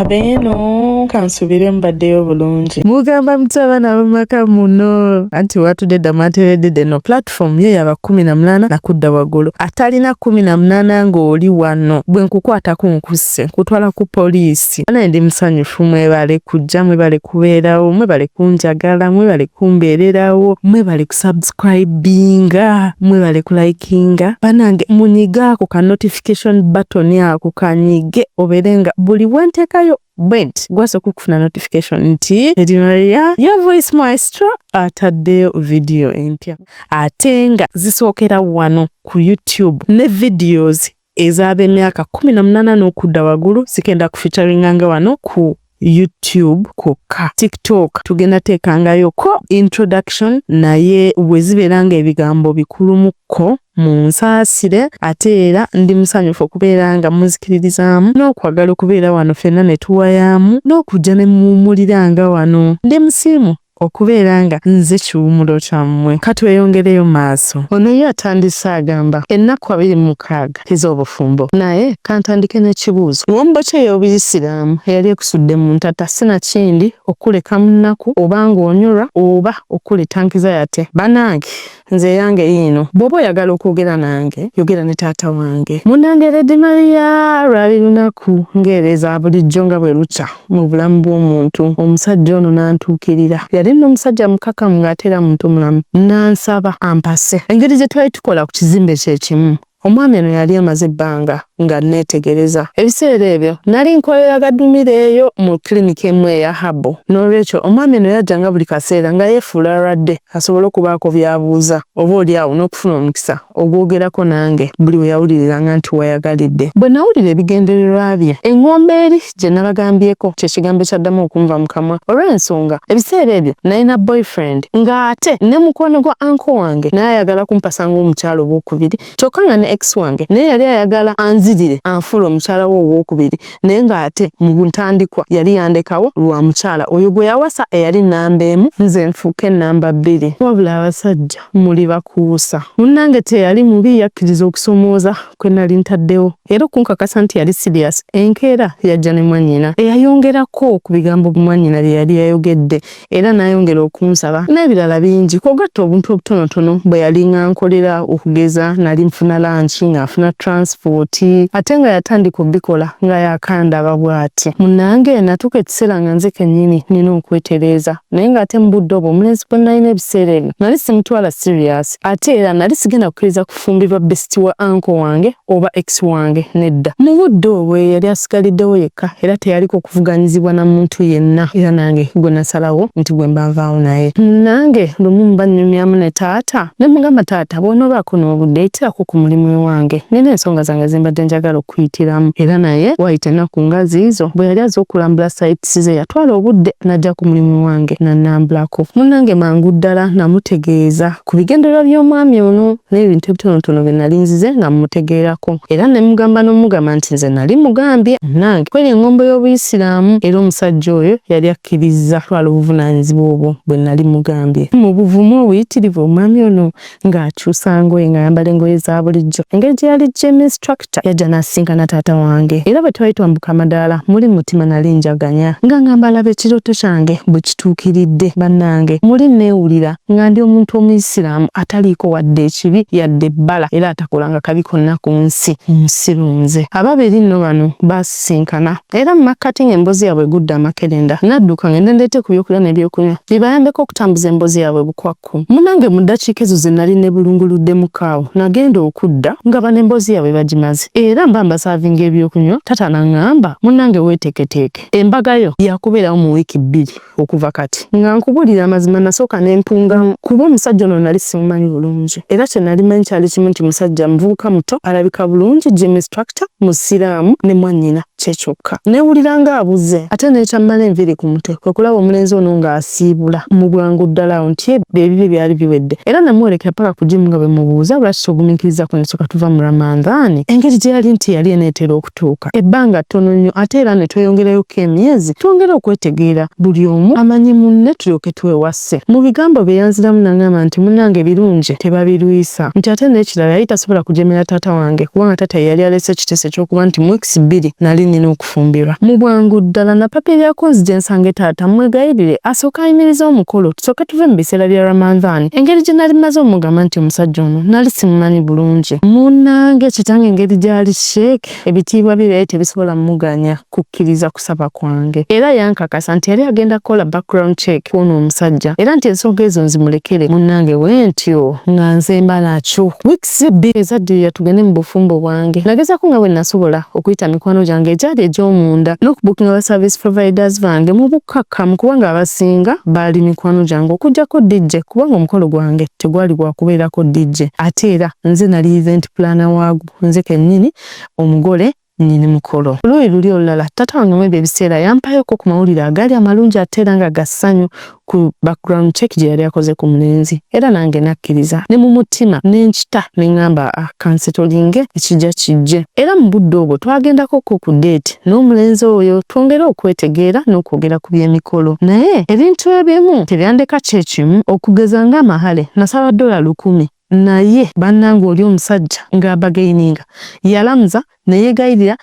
Abeeno kansubire mbaddeyo bulungi. Mugamba mtabana bamaka muno anti watudde materedde no platform ye yaba 18 na kudda waggulu. Atalina 18 ng'oli wano bwe nkukwatako nkusse kutwala ku poliisi. Ana ndi musanyufu mwebale kujja mwebale kubeerawo mwebale kunjagala mwebale kumbeererawo mwebale kusubscribinga mwebale kulikinga. Banange munyigaako ka notification button yako kanyige oberenga buli wentekayo bwent gwasa kukufuna notification nti Edimaria ya voice maestro ataddeyo video empya atenga zisookera wano ku YouTube ne videos ez'ab'emyaka 18 n'okudda waggulu zikenda kufeaturinganga wano ku YouTube koka TikTok tugenda tekangayo ko introduction naye weziberanga ebigambo bikulumuko munsaasire ate era ndi musanyufu okubeera nga muzikiririzaamu n'okwagala okubeera wano ffenna ne tuwayamu n'okujja ne muwummuliranga wano ndi musiimu okubeera nga nze kiwummulo kyammwe. Katweyongereyo maaso. Ono ye atandise agamba ennaku 26 ez'obufumbo naye kantandike n'ekibuuzo. Wombo kye y'obuyisiraamu eyali ekusudde mu ntata sinakindi okuleka mu nnaku oba ng'onyolwa oba okuletankiza yate. Banange nze yange yiino bw'oba oyagala okwogera nange yogera ne taata wange munnange Edimaria lwali lunaku ng'ereeza bulijjo nga bwe lukya mu bulamu bw'omuntu. Omusajja ono n'antuukirira yali nno omusajja mukakamu ng'ate era muntu mulamu n'ansaba ampase engeri gye twali tukola ku kizimbe kyekimu. Omwami ono yali amaze ebbanga nga neetegereza. Ebiseera ebyo nali nkolera Gadumira eyo mu klinika emu eya Habo. N'olwekyo omwami ono yajjanga buli kaseera nga yeefuula alwadde asobole okubaako by'abuuza oba oli awo n'okufuna omukisa ogwogerako nange buli we yawuliriranga nti wayagalidde. Bwe nawulira ebigendererwa bye eŋŋombe eri gye nabagambyeko kye kigambo kyaddamu okunva mu kamwa olw'ensonga ebiseera ebyo nalina boyfriend ng'ate ne mukwano gwa uncle wange naye ayagala kumpasa ng'omukyalo ow'okubiri kyokka nga ne ex wange naye yali ayagala anzirire anfuula omukyala we ow'okubiri naye ng'ate mu ntandikwa yali yandekawo lwa mukyala oyo gwe yawasa eyali nnamba emu nze nfuuke nnamba 2. Wabula abasajja muli bakuusa. Munnange teyali mubi yakkiriza okusomooza kwe nali ntaddewo era okunkakasa nti yali serious. Enkeera yajja ne mwannyina eyayongerako ku bigambo mwannyina bye yali yayogedde era n'ayongera okunsaba n'ebirala bingi kwogatta obuntu obutonotono bwe yali nkolera okugeza nali nfuna lunch ng'afuna transport ate nga yatandika obikola nga yakandaba bw'ati. Munnange natuuka ekiseera nga nze kennyini nina okwetereeza naye ng'ate mu budde obwo omulenzi gwe nalina ebiseera ebyo nali simutwala serious ate era nali sigenda kukkiriza kufumbirwa besiti wa uncle wange oba ex wange nedda. Mu budde obwo yali asigaliddewo yekka era teyaliko okuvuganyizibwa na muntu yenna era nange gwe nasalawo nti gwe mbanvaawo naye. Munnange lumu mbanyumyamu ne taata ne mugamba taata bw'onoobaako n'obudde yitirako ku mulimu wange nina ensonga zange zimbadde njagala okuyitiramu era naye wayita ennaku nga ziizo bwe yali aza okulambula sites ze yatwala obudde n'ajja ku mulimu wange n'annambulako. Munnange mangu ddala namutegeeza ku bigendererwa by'omwami ono n'ebintu ebitonotono bye nali nzize nga mmutegeerako era ne mugamba n'omugamba nti nze nali mugambye munnange kweri eŋŋombo y'obuyisiraamu era omusajja oyo yali akkiriza twala obuvunaanyizibwa obwo bwe nali mugambye. Mu buvumu obuyitirivu omwami ono ng'akyusa ngoye ng'ayambala engoye za bulijjo engeri gye yali gym instructor yajja n'asisinkana taata wange era bwe twali twambuka amadaala muli mutima nali njaganya nga ngamba laba ekirooto kyange bwe kituukiridde. Bannange muli neewulira nga ndi omuntu omuyisiraamu ataliiko wadde ekibi yadde ebbala era atakolanga kabi konna ku nsi nsirunze. Ababiri nno bano baasisinkana era mu makkati ng'emboozi yaabwe egudde amakerenda nadduka ngende ndeete ku byokulya n'ebyokunywa bibayambeko okutambuza emboozi yaabwe bukwakku. Munnange mu ddakiika ezo ze nali ne bulunguluddemu kaawo nagenda okudda nga bano emboozi yaabwe bagimaze era mba mbasaavinga ebyokunywa tata n'aŋŋamba munnange weeteeketeeke embaga yo yakubeerawo mu wiiki 2 okuva kati nga nkubulira amazima nasooka ne mpungamu kuba omusajja ono nali simumanyi bulungi era kye nali manyi kyali kimu nti musajja muvubuka muto alabika bulungi gym instructor musiraamu ne mwannyina kyekyokka. Neewulira ng'abuze ate n'ekyammala enviiri ku mutwe kwe kulaba omulenzi ono ng'asiibula mu bwangu ddala nti ebyo byali biwedde era namuwerekera paka ku gym nga bwe mubuuza lwaki togumiikiriza ku nsooka tuva mu Ramadhaani engeri gye yali nti yali eneetera okutuuka ebbanga ttono nnyo ate era ne tweyongerayoko emyezi twongera okwetegeera buli omu amanyi munne tulyoke twewasse. Mu bigambo bye yanziramu n'aŋŋamba nti munnange birungi tebabirwisa nti ate n'ekirala yali tasobola kujemera taata wange kubanga taata yali alese ekiteeso ekyokuba nti mu weeks 2 nali nnyina okufumbirwa. Mu bwangu ddala napapiryako nzije nsange taata mwegayirire asooka ayimiriza omukolo tusooke tuve mu biseera bya Ramadhan. Engeri gye nali maze omugamba nti omusajja ono nali simumanyi bulungi. Munnange kitange engeri gy'ali sheek ebitiibwa bye tebisobola muganya kukkiriza kusaba kwange. Era yankakasa nti yali agenda kukola background check kuno omusajja era nti ensonga ezo nzimulekere. Munnange wentyo nga nze mba nakyo. Weeks bbiri ezaddirira tugende mu bufumbo bwange. Nagezaako nga bwe nasobola okuyita mikwano gyange egyali egy'omunda n'okubukinga ba service providers bange mu bukkakkamu kubanga abasinga baali mikwano gyange okuggyako DJ kubanga omukolo gwange tegwali gwa kubeerako DJ. Ate era nze nali event planner waagwo nze kennyini omugole nnyini mukolo. Luuyi luli olulala taata wange mu ebyo ebiseera yampayoko ku mawulire agaali amalungi ate era nga gassanyu ku background check gye yali akoze ku mulenzi era nange nakkiriza ne mu mutima n'enkita ne ŋŋamba kansetolinge ekijja kijje. Era mu budde obwo twagendako ku date n'omulenzi oyo twongere okwetegeera n'okwogera ku by'emikolo. Naye ebintu ebimu tebyandeka kyekimu okugeza ng'amahale nasaba $100. Naye bannange oli omusajja ng'abagaininga yalamuza neyegayirira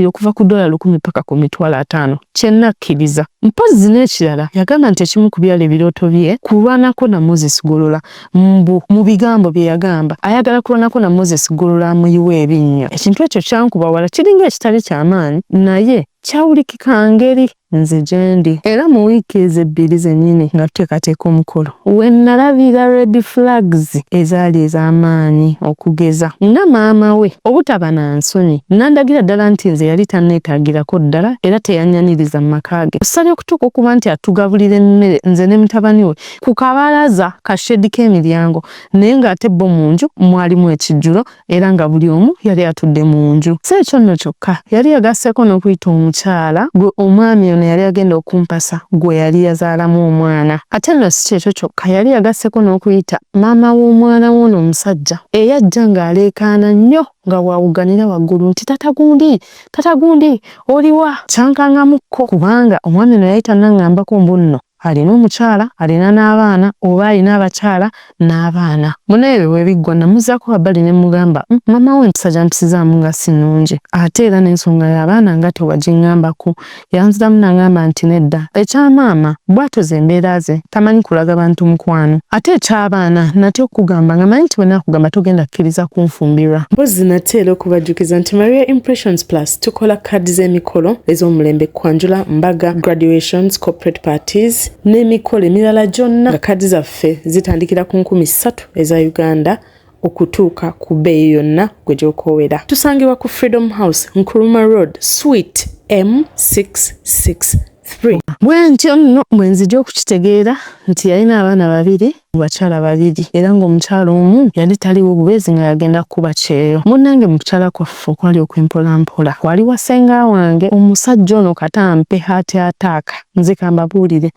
okuva ku $10 paka ku $50. Kye nakkiriza. Mpozzi n'ekirala yagamba nti ekimu ku byalo ebirooto bye kulwanako na Moses Golola mu bigambo bye yagamba ayagala kulwanako na Moses Golola amuyiwa ebinnya. Ekintu ekyo kyankuba wala kiringa ekitali ky'amaanyi naye kyawulikika ngeri nze gyendi. Era mu wiiki ezo ebbiri zennyini nga tuteekateeka omukolo we nalabira red flags ezaali ez'amaanyi okugeza nga maama we obutaba na nsonyi nandagira ddala nti nze yali tanneetaagirako ddala era teyanyaniriza mu maka ge. Tusabye okutuuka okuba nti atugabulira emmere nze ne mutabani we ku kabalaza ka shedi k'emiryango naye ng'ate bo mu nju mwalimu ekijjulo era nga buli omu yali atudde mu nju. Si ekyo nno kyokka yali yagasseeko n'okuyita omukyala gwe omwami ono yali agenda okumpasa gwe yali yazaalamu omwana. Ate nno si kyekyo kyokka yali yagasseko n'okuyita maama w'omwana w'ono omusajja eyajja ng'aleekaana nnyo nga waawuganira waggulu nti tata gundi oliwa kyankangamukko kubanga omwami ono yali tannaŋŋambako mbu nno alina omukyala alina n'abaana oba alina abakyala n'abaana. Muneebyo bwe biggwa namuzzaako wabbali ne mugamba maama we mpisa gyampisizaamu nga si nnungi ate era n'ensonga y'abaana nga tewagiŋŋambako. Yanziramu n'aŋŋamba nti nedda ekyamaama bw'atyo ze embeera ze tamanyi kulaga bantu mukwano ate eky'abaana nate okugamba nga manyi nti bwe naakugamba togenda kukkiriza kunfumbirwa. Mpozzi nate era okubajjukiza nti Maria Impressions Plus tukola kaadi z'emikolo ez'omulembe kwanjula mbaga graduations corporate parties n'emikolo emirala gyonna nga kaadi zaffe zitandikira ku 3,000 eza Uganda okutuuka ku bbeeyi yonna gwe gy'okoowera. Tusangibwa ku Freedom House Nkuruma Road Suite M663. Bwentyo nno bwe nzija okukitegeera nti yalina abaana 2 bakyala 2 era ng'omukyala omu yali taliwo bubeezi nga yagenda kuba kyeyo. Munnange mu kukyala kwaffe okwali okw'empolampola wali wasenga wange omusajja ono katampe hati ataaka nze kambabuulire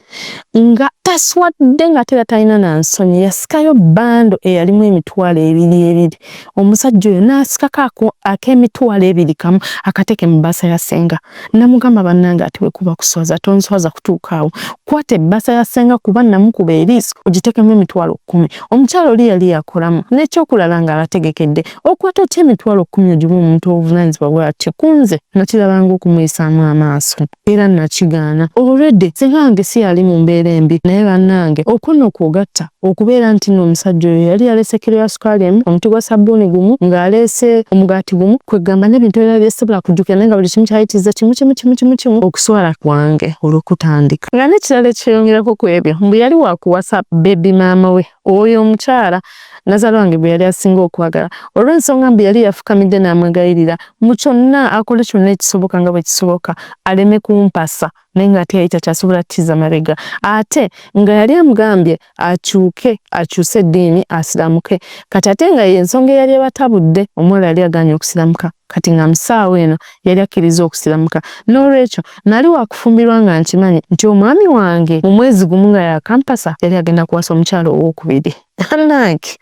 nga taswadde nga tera talina na nsonyi yasikayo bbando eyalimu emitwalo 2 omusajja oyo n'asikako ak'emitwalo 2 kamu akateeke mu bbaasa ya senga. Namugamba bannange ati we kuba kuswaza tonswaza kutuuka awo kwata ebbaasa ya senga kuba namukuba eriiso ogiteekemu emitwalo 10. Omukyala oli yali yakolamu n'ekyokulala ng'abategekedde okwata otya emitwalo 10 ogimu omuntu obuvunaanyizibwa bw'atyo kunze nakirabanga okumuyisaamu amaaso era nakigaana. Already sengange si yali mu mbeera embi naye bannange okwo okwogatta okubeera nti n'omusajja oyo yali yaleese kiro ya sukaali emu omuti gwa sabbuuni gumu ng'aleese omugaati gumu kwegamba n'ebintu ebirala byesobola kujjukira naye nga buli kimu kyayitiza kimu okuswala kwange olw'okutandika. Nga n'ekirala ekyeyongerako ku ebyo mbu yali wakuwasa bebi maama we oyo omukyala nazaala wange bwe yali asinga okwagala olw'ensonga mbu yali yafukamidde n'amwegayirira mu kyonna akole kyonna ekisoboka nga bwe kisoboka aleme kumpasa naye ng'ate yali takyasobola kkiza mabega ate nga yali amugambye akyuse eddiini asiramuke kati ate nga y'ensonga eyali ebatabudde omuwala yali agaanye okusiramuka kati nga musaawo eno yali akkiriza okusiramuka. N'olwekyo nali wakufumbirwa nga nkimanyi nti omwami wange mu mwezi gumu nga yakampasa yali agenda kuwasa omukyalo owokubiri. Annange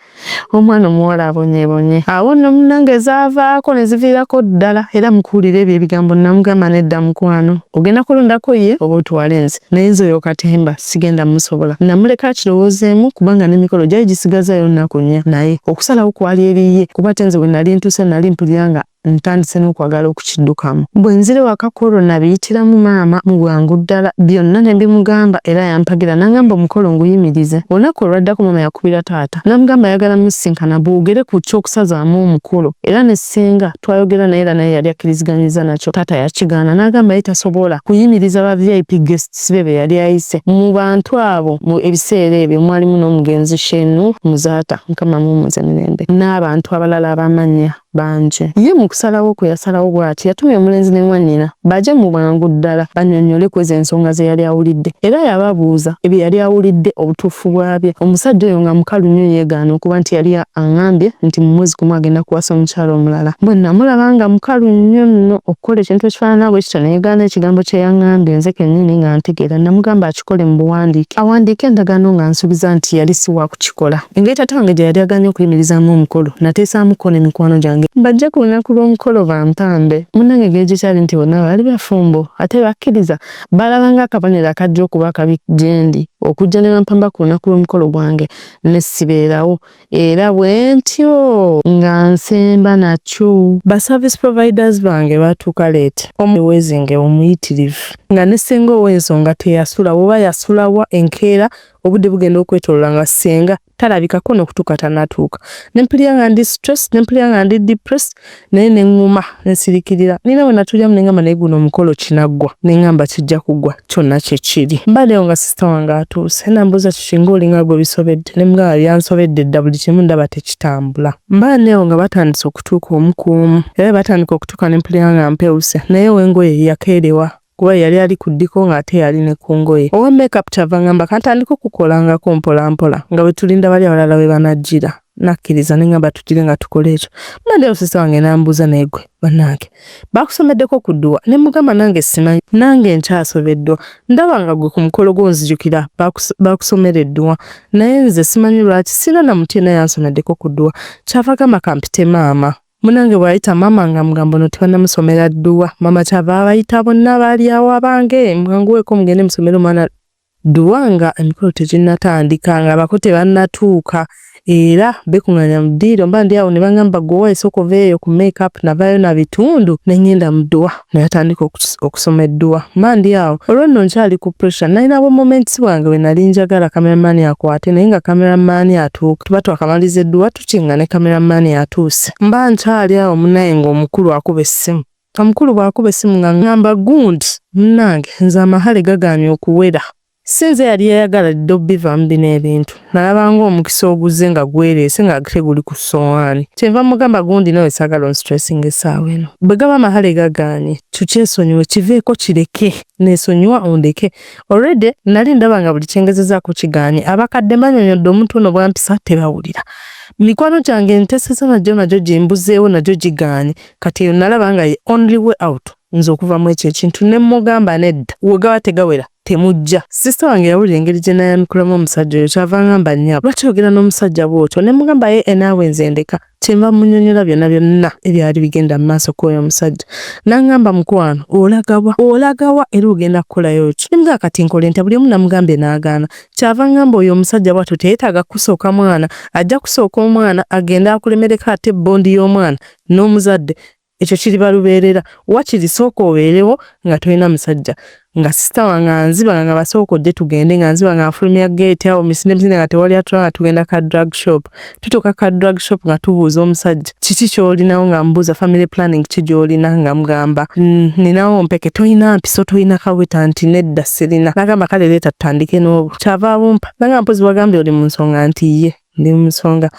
omwana omuwala abonyeebonye awo nno munnange zaavaako ne ziviirako ddala era mukuwulira ebyo ebigambo namugamba nedda mukwano ogenda kulondako ye oba otwale nze naye nze oyo katemba sigenda musobola. Namuleka kirowoozeemu kubanga n'emikolo gyali gisigazayo nnaku 4 naye okusalawo kwali eriye kuba tenze bwe nali ntuuse nali mpulira nga ntandise n'okwagala okukiddukamu. Bwe nzire waka korona biyitiramu maama mu bwangu ddala byonna ne bimugamba era yampagira n'angamba omukolo nguyimirize. Olunaku olwaddako maama yakubira taata n'amugamba ayagala musisinkana boogere ku ky'okusazaamu omukolo era ne ssenga twayogera naye era naye yali akkiriziganyiza nakyo. Taata yakigaana n'agamba ye tasobola kuyimiriza ba VIP guests be yali ayise. Mu bantu abo mu ebiseera ebyo mwalimu n'omugenzi Shenu Muzaata Mukama mumuze mirembe n'abantu abalala abamanya banje. Ye mu kusalawo kwe yasalawo bw'ati yatumya omulenzi ne mwannyina baje mu bwangu ddala bannyonnyole kweza ensonga ze yali awulidde era yababuuza ebyo yali awulidde obutuufu bwabyo. Omusajja oyo nga mukalu nnyo yeegaana okuba nti yali aŋŋambye nti mu mwezi gumu agenda kuwasa omukyala omulala. Bwe namulaba nga mukalu nnyo nno okukola ekintu ekifaanana bwe kityo ne yeegaana ekigambo kye yaŋŋambye nze kennyini nga ntegeera namugamba akikole mu buwandiike awandiike endagaano nga nsuubiza nti yali si wa kukikola. Engeri taata wange gye yali aganye okuyimirizaamu omukolo nateesaamuko n'emikwano gyange bajja ku lunaku lw'omukolo bampande. Munnange geegikyali nti bonna baali bafumbo ate bakkiriza balabanga akabonero akajja okuba akabi gyendi okujja ne bampamba ku lunaku lw'omukolo gwange ne sibeerawo era bwe ntyo nga nsemba nakyo. Ba service providers bange batuuka leeti omuwezinge omuyitirivu nga ne ssenga ow'ensonga teyasula oba yasulawa enkeera obudde bugenda okwetoolola nga ssenga talabikako n'okutuuka tannatuuka. Ne mpulira nga ndi stress ne mpulira nga ndi depressed naye ne ŋŋuma ne nsirikirira. Nina bwe natulyamu ne ngamba naye guno omukolo kinaggwa ne ngamba kijja kuggwa kyonna kye kiri. Mbaddeyo nga sisita wange atuuse n'ambuuza kiki ng'olinga gwe bisobedde ne mugamba byansobedde dda buli kimu ndaba tekitambula. Mbaddeyo nga batandise okutuuka omu ku omu era batandika okutuuka ne mpulira nga mpewuse naye ow'engoye yakeerewa kuba yali ali ku ddiko ng'ate yali ne ku ngoye. Owa makeup kyava ngamba kantandika okukolangako mpola mpola nga bwe tulinda bali abalala we banajjira. Nakkiriza ne ngamba tugire nga tukola ekyo. Mbaddeyo sisita wange n'ambuuza naye ggwe bannange baakusomeddeko ku dduwa ne mugamba nange simanyi nange nkyasobeddwa ndaba nga gwe ku mukolo gw'onzijukira baakusomera edduwa naye nze simanyi lwaki sina namutye naye yansomeddeko ku dduwa. Kyava gamba kampite maama. Munange bw'ayita maama nga mugamba ono tebannamusomera dduwa. Maama kyava abayita bonna baali awo abange mwanguweeko mugende musomere omwana dduwa nga emikolo teginnatandika nga abako tebannatuuka era bekuŋŋaanya mu ddiiro mba ndi awo ne bangamba gwe esooka oveeyo ku makeup navaayo na bitundu ne ngenda mu dduwa ne yatandika okusoma edduwa. Mba ndi awo olwo nno nkyali ku pressure nalinawo moments wange we nali njagala kameramaani akwate naye nga kameramaani atuuka tuba twakamaliza edduwa tukinga ne kameramaani atuuse. Mba nkyali awo munaye ng'omukulu akuba essimu. Omukulu bw'akuba essimu nga ngamba gundi munnange nze amahale gagaanye okuwera. Sinze yali yayagala dda obbivaamu bino ebintu nalaba ng'omukisa oguze nga gwereese ng'ate guli ku ssowaani. Kyenva mugamba gundi nawe saagala onstressinga essaawa eno. Bwe gaba amahale gagaanye tukyesonyiwe kiveeko kireke neesonyiwa ondeke. Already nali ndaba nga buli kyengezezaako kigaanye abakadde mbanyonyodde omuntu ono bwampisa tebawulira. Mikwano gyange nteeseza nagyo gimbuzeewo nagyo gigaanye kati eyo nalaba nga ye only way out nze okuvamu ekyo ekintu ne mmugamba nedda we gaba tegawera temujja. Sisita wange yawulira engeri gye nayamikulamu omusajja oyo kyava ngamba nnyabo lwaki oyogera n'omusajja bw'otyo ne mugamba ye naawe nze ndeka. Kyenva munnyonnyola byonna ebyali bigenda mu maaso k'oyo omusajja n'angamba mukwano olagawa era ogenda kukolayo ki. Ne mugamba kati nkole nti buli omu namugambye n'agaana. Kyava ngamba oyo omusajja bw'atyo teyeetaaga kusooka mwana ajja kusooka omwana agenda akulemereko ate bondi y'omwana n'omuzadde ekyo kiri balubeerera wakiri sooka obeerewo nga tolina musajja. Nga sisita wange anziba nga basooka ojje tugende nga nziba nga nfulumya gate awo misinde nga tewali atula nga tugenda ka drug shop. Tutuuka ka drug shop nga tubuuza omusajja kiki ky'olinawo nga mbuuza family planning ki gy'olina nga mugamba ninawo mpeke tolina mpiso tolina kaweta nti nedda sirina. Nagamba kale leeta tutandike n'obwo. Kyava abumpa nagamba mpozi wagambye oli mu nsonga nti ye ndi mu nsonga.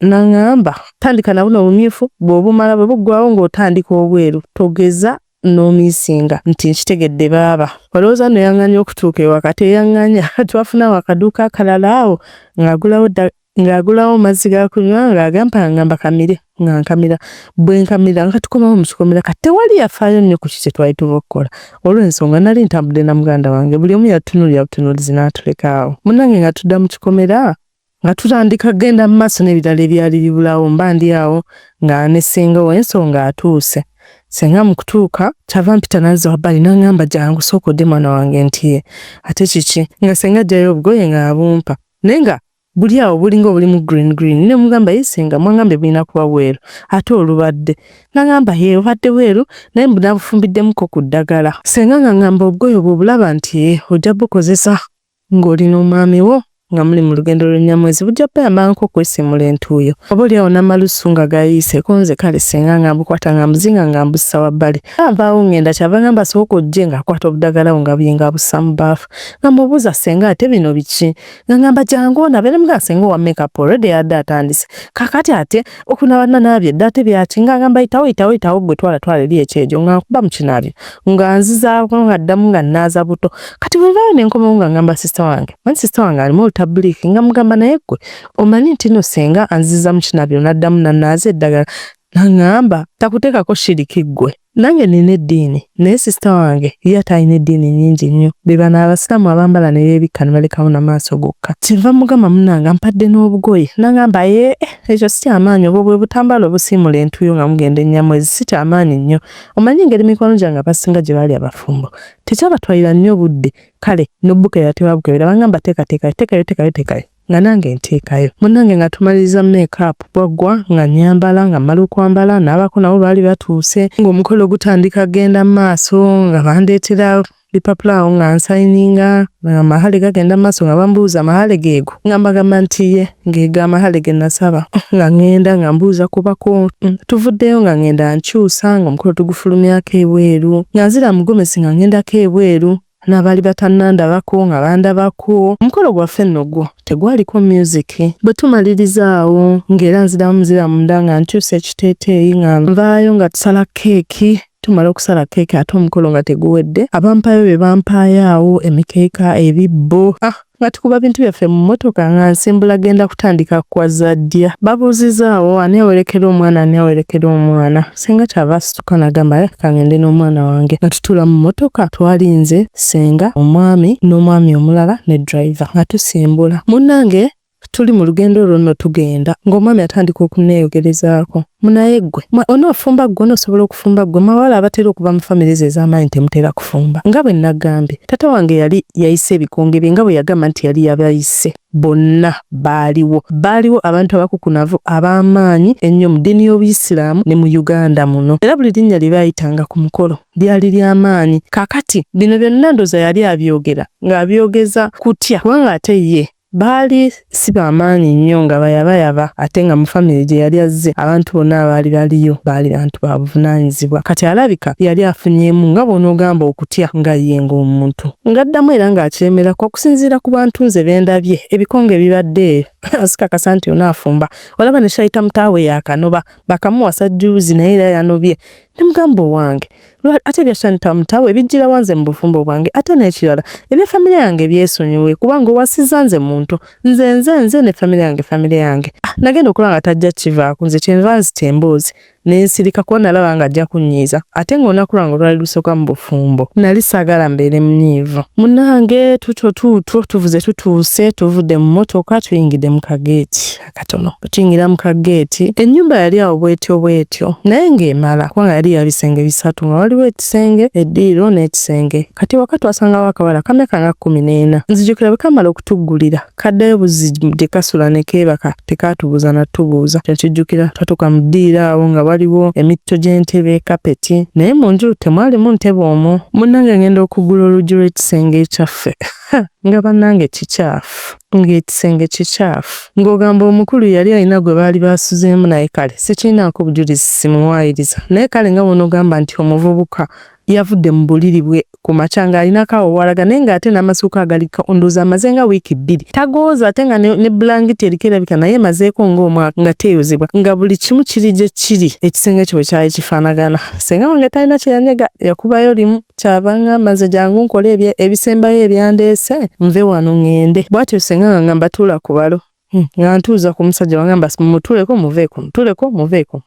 Nangamba tandika na buno obumyufu bw'obumala bwe buggwawo ng'otandika obweru togeza n'omisinga nti nkitegedde baaba. Olowooza nno yaŋŋanya okutuuka ewaka teyaŋŋanya twafuna akaduuka akalala awo ng'agulawo mazzi ga kunywa ng'agamba kamire nga nkamira. Bwe nkamira nga tukomawo mu kikomera kati tewali yafaayo nnyo ku ki twali tuba okukola. Olw'ensonga nali ntambudde na muganda wange buli omu yatunuulira butunuulizi n'atuleka awo. Munnange nga tudda mu kikomera nga tutandika kgenda mu maaso n'ebirala ebyali bibulawo mba ndi awo nga ne ssenga ow'ensonga atuuse. Senga mu kutuuka kyava mpita nazza wabbali n'angamba jangu sooka odde mwana wange nti ye ate kiki nga senga ajjayo obugoye nga abumpa naye nga buli awo bulinga obulimu green ne mugamba yisenga mwangambe bulina kuba weeru ate olubadde ngamba ye obadde weeru naye mbunabufumbiddemukko ku ddagala senga nga ngamba obugoye obwo bulaba nti ojja bukozesa ng'olina omwami wo nga muli mu lugendo lw'ennyamwezi bujja bayambangako okwesimula entuuyo oba oliawo n'amalusu nga gayiseeko nze kale senga nga mbukwata nga mbuzinga nga mbussa wabbali avaawo ngenda kyava ngamba sooka ojje ng'akwata obudagalawo nga buyinga abussa mu baafu nga mubuuza senga ate bino biki nga ngamba jangu onabe ne mugaa senga owa makeup already yadde atandise kakati ate okunaba nanaabye edda ate byaki nga ngamba yitawo gwe twala eri ekyejo nga nkuba mu kinaabyo nga nzizaako nga ddamu nga nnaaza buto kati bwe vaayo ne nkomawo nga ngamba sisita wange sisita wange alimu tabuliki nga mugamba naye gwe omanyi nti no senga anziza mu kinaabyo n'addamu nannaaza eddagala nangamba takuteekako shiriki ggwe nange nina eddiini naye sisita wange ye atalina eddiini nnyingi nnyo be bano abasiraamu abambala ne beebikka ne balekawo n'amaaso gokka kiva mugamba munnange mpadde n'obugoye nangamba ye ekyo si kyamaanyi obwo bwe butambala obusiimula entuuyo nga mugenda ennyamwezi si kyamaanyi nnyo omanyi engeri mikwano gyange abasinga gye baali abafumbo tekyabatwalira nnyo budde kale nobbuka yatewabukebera bangamba teekayo nga nange nteekayo munnange nga tumaliriza make-up bwaggwa nga nyambala nga mmala okwambala n'abako nabo baali batuuse ng'omukolo gutandika genda mu maaso nga bandeetera bipapula awo nga nsayininga nga amahale gagenda mu maaso nga bambuuza amahale geego nga mbagamba nti ye ngeego amahale ge nasaba nga ngenda nga mbuuza kubako tuvuddeyo nga ngenda nkyusa ng'omukolo tugufulumyako ebweru nga nzira mugomesi nga ngendako ebweru n'abaali batannandabako nga bandabako omukolo gwaffe nno gwo tegwaliko music bwe tumaliriza ng'era nzira munda nga nkyusa ekiteeteeyi nga nvaayo nga tusala keeki tumala okusala keeki ate omukolo nga teguwedde abampaayo be bampaayo emikeeka ebibbo nga tukuba bintu byaffe mu mmotoka nga nsimbula genda kutandika kwazadya babuuzizaawo ani awerekera omwana senga kyava asituka n'agamba kangende n'omwana wange nga tutula mu mmotoka twali nze senga omwami n'omwami omulala ne driver nga tusimbula munnange tuli mu lugendo lwonna tugenda ng'omwami atandika okuneeyogerezaako munaye ggwe onoofumba ggwe onoosobola okufumba ggwe mawala abatera okuva mu famire ze ez'amaanyi temutera kufumba nga bwe nagambye tata wange yali yayise ebikonge bye nga bwe yagamba nti yali yabayise bonna baaliwo abantu abakukunavu ab'amaanyi ennyo mu ddiini y'Obuyisiraamu ne mu Uganda muno era buli linnya lye baayitanga ku mukolo lyali ly'amaanyi kaakati bino byonna ndooza yali abyogera ng'abyogeza kutya kubanga ate ye baali si bamaanyi nnyo nga bayaba ate nga mu famire gye yali azze abantu bonna abaali baliyo baali bantu ba buvunaanyizibwa kati alabika yali afunyeemu nga bw'onoogamba okutya nga ye ng'omuntu ng'addamu era ng'akyemera kwa kusinziira ku bantu nze bendabye ebikonge bibadde asikakasa nti onaafumba olaba ne shayita mutaawe yakanoba bakamuwasa jjuuzi naye era yanobye ne mugamba owange ate byashanita mutaawe bijjira wanze mu bufumbo bwange ate n'ekirala ebya famire yange byesonyiwe kubanga owasiza nze muntu nze ne famire yange nagenda okulaba nga tajja kivaako nze kyenva nzita emboozi nensirika kuba nalaba nga ajja kunyiiza ate ng'olunaku lwange olwali lusooka mu bufumbo nali saagala mbeere munyiivu munnange tuutwo tuvuze tutuuse tuvudde mu mmotoka tuyingidde mu kageeti akatono tuyingira mu kageeti ennyumba yali awo bwetyo naye ng'emala kubanga yali ya bisenge bisatu nga waliwo ekisenge eddiiro n'ekisenge kati waka twasangawo akawala kameka nga 14 nzijukira bwe kamala okutuggulira kaddayo buzi gye kasula ne keebaka tekaatubuuza natubuuza kyekijjukira twatuuka mu ddiiro awo nga waliwo emitto gy'entebe kapeti naye mu nju temwalimu ntebe omwo munnange ngenda okuggula oluggi lw'ekisenge ekyaffe nga bannange kikyafu ng'ekisenge kikyafu ng'ogamba omukulu yali alina gwe baali basuzeemu naye kale sikirinaako bujulizi simuwaayiriza naye kale nga bw'onoogamba nti omuvubuka yavudde mu buliri bwe ku makya ng'alinako awo walaga naye ng'ate n'amasuuka agaliko ndowooza amaze nga wiiki 2 tagooza ate nga ne bulangiti eriko erabika naye mazeeko ng'omwaka nga teeyozebwa nga buli kimu kiri gye kiri ekisenge kye bwe kyali kifaanagana senga wange talina kye yanyega yakubayo limu kyabanga maze jangu nkole ebisembayo ebyandeese nve wano ngende bw'atyo senga nga ngamba tuula ku balo nga ntuuza ku musajja wangamba mutuleko muveeko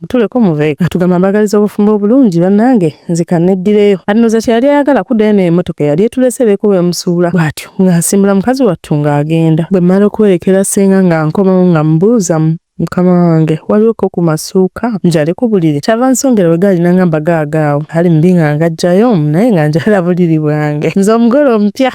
tugamba mbagaliza obufumbo obulungi bannange nzika neddireyo anoza kyeyali ayagala kuddayo n'emmotoka yali etulese beeko bemusuula bw'atyo nga nsimbula mukazi wattu ng'agenda bwe mmala okuwerekera senga nga nkomawo nga mbuuza mukama wange waliwo ko ku masuuka njale ku buliri kyava nsongera we gaali nangamba gaagaawo ali mbi nga ngajjayo naye nga njala buliri bwange nze omugole omupya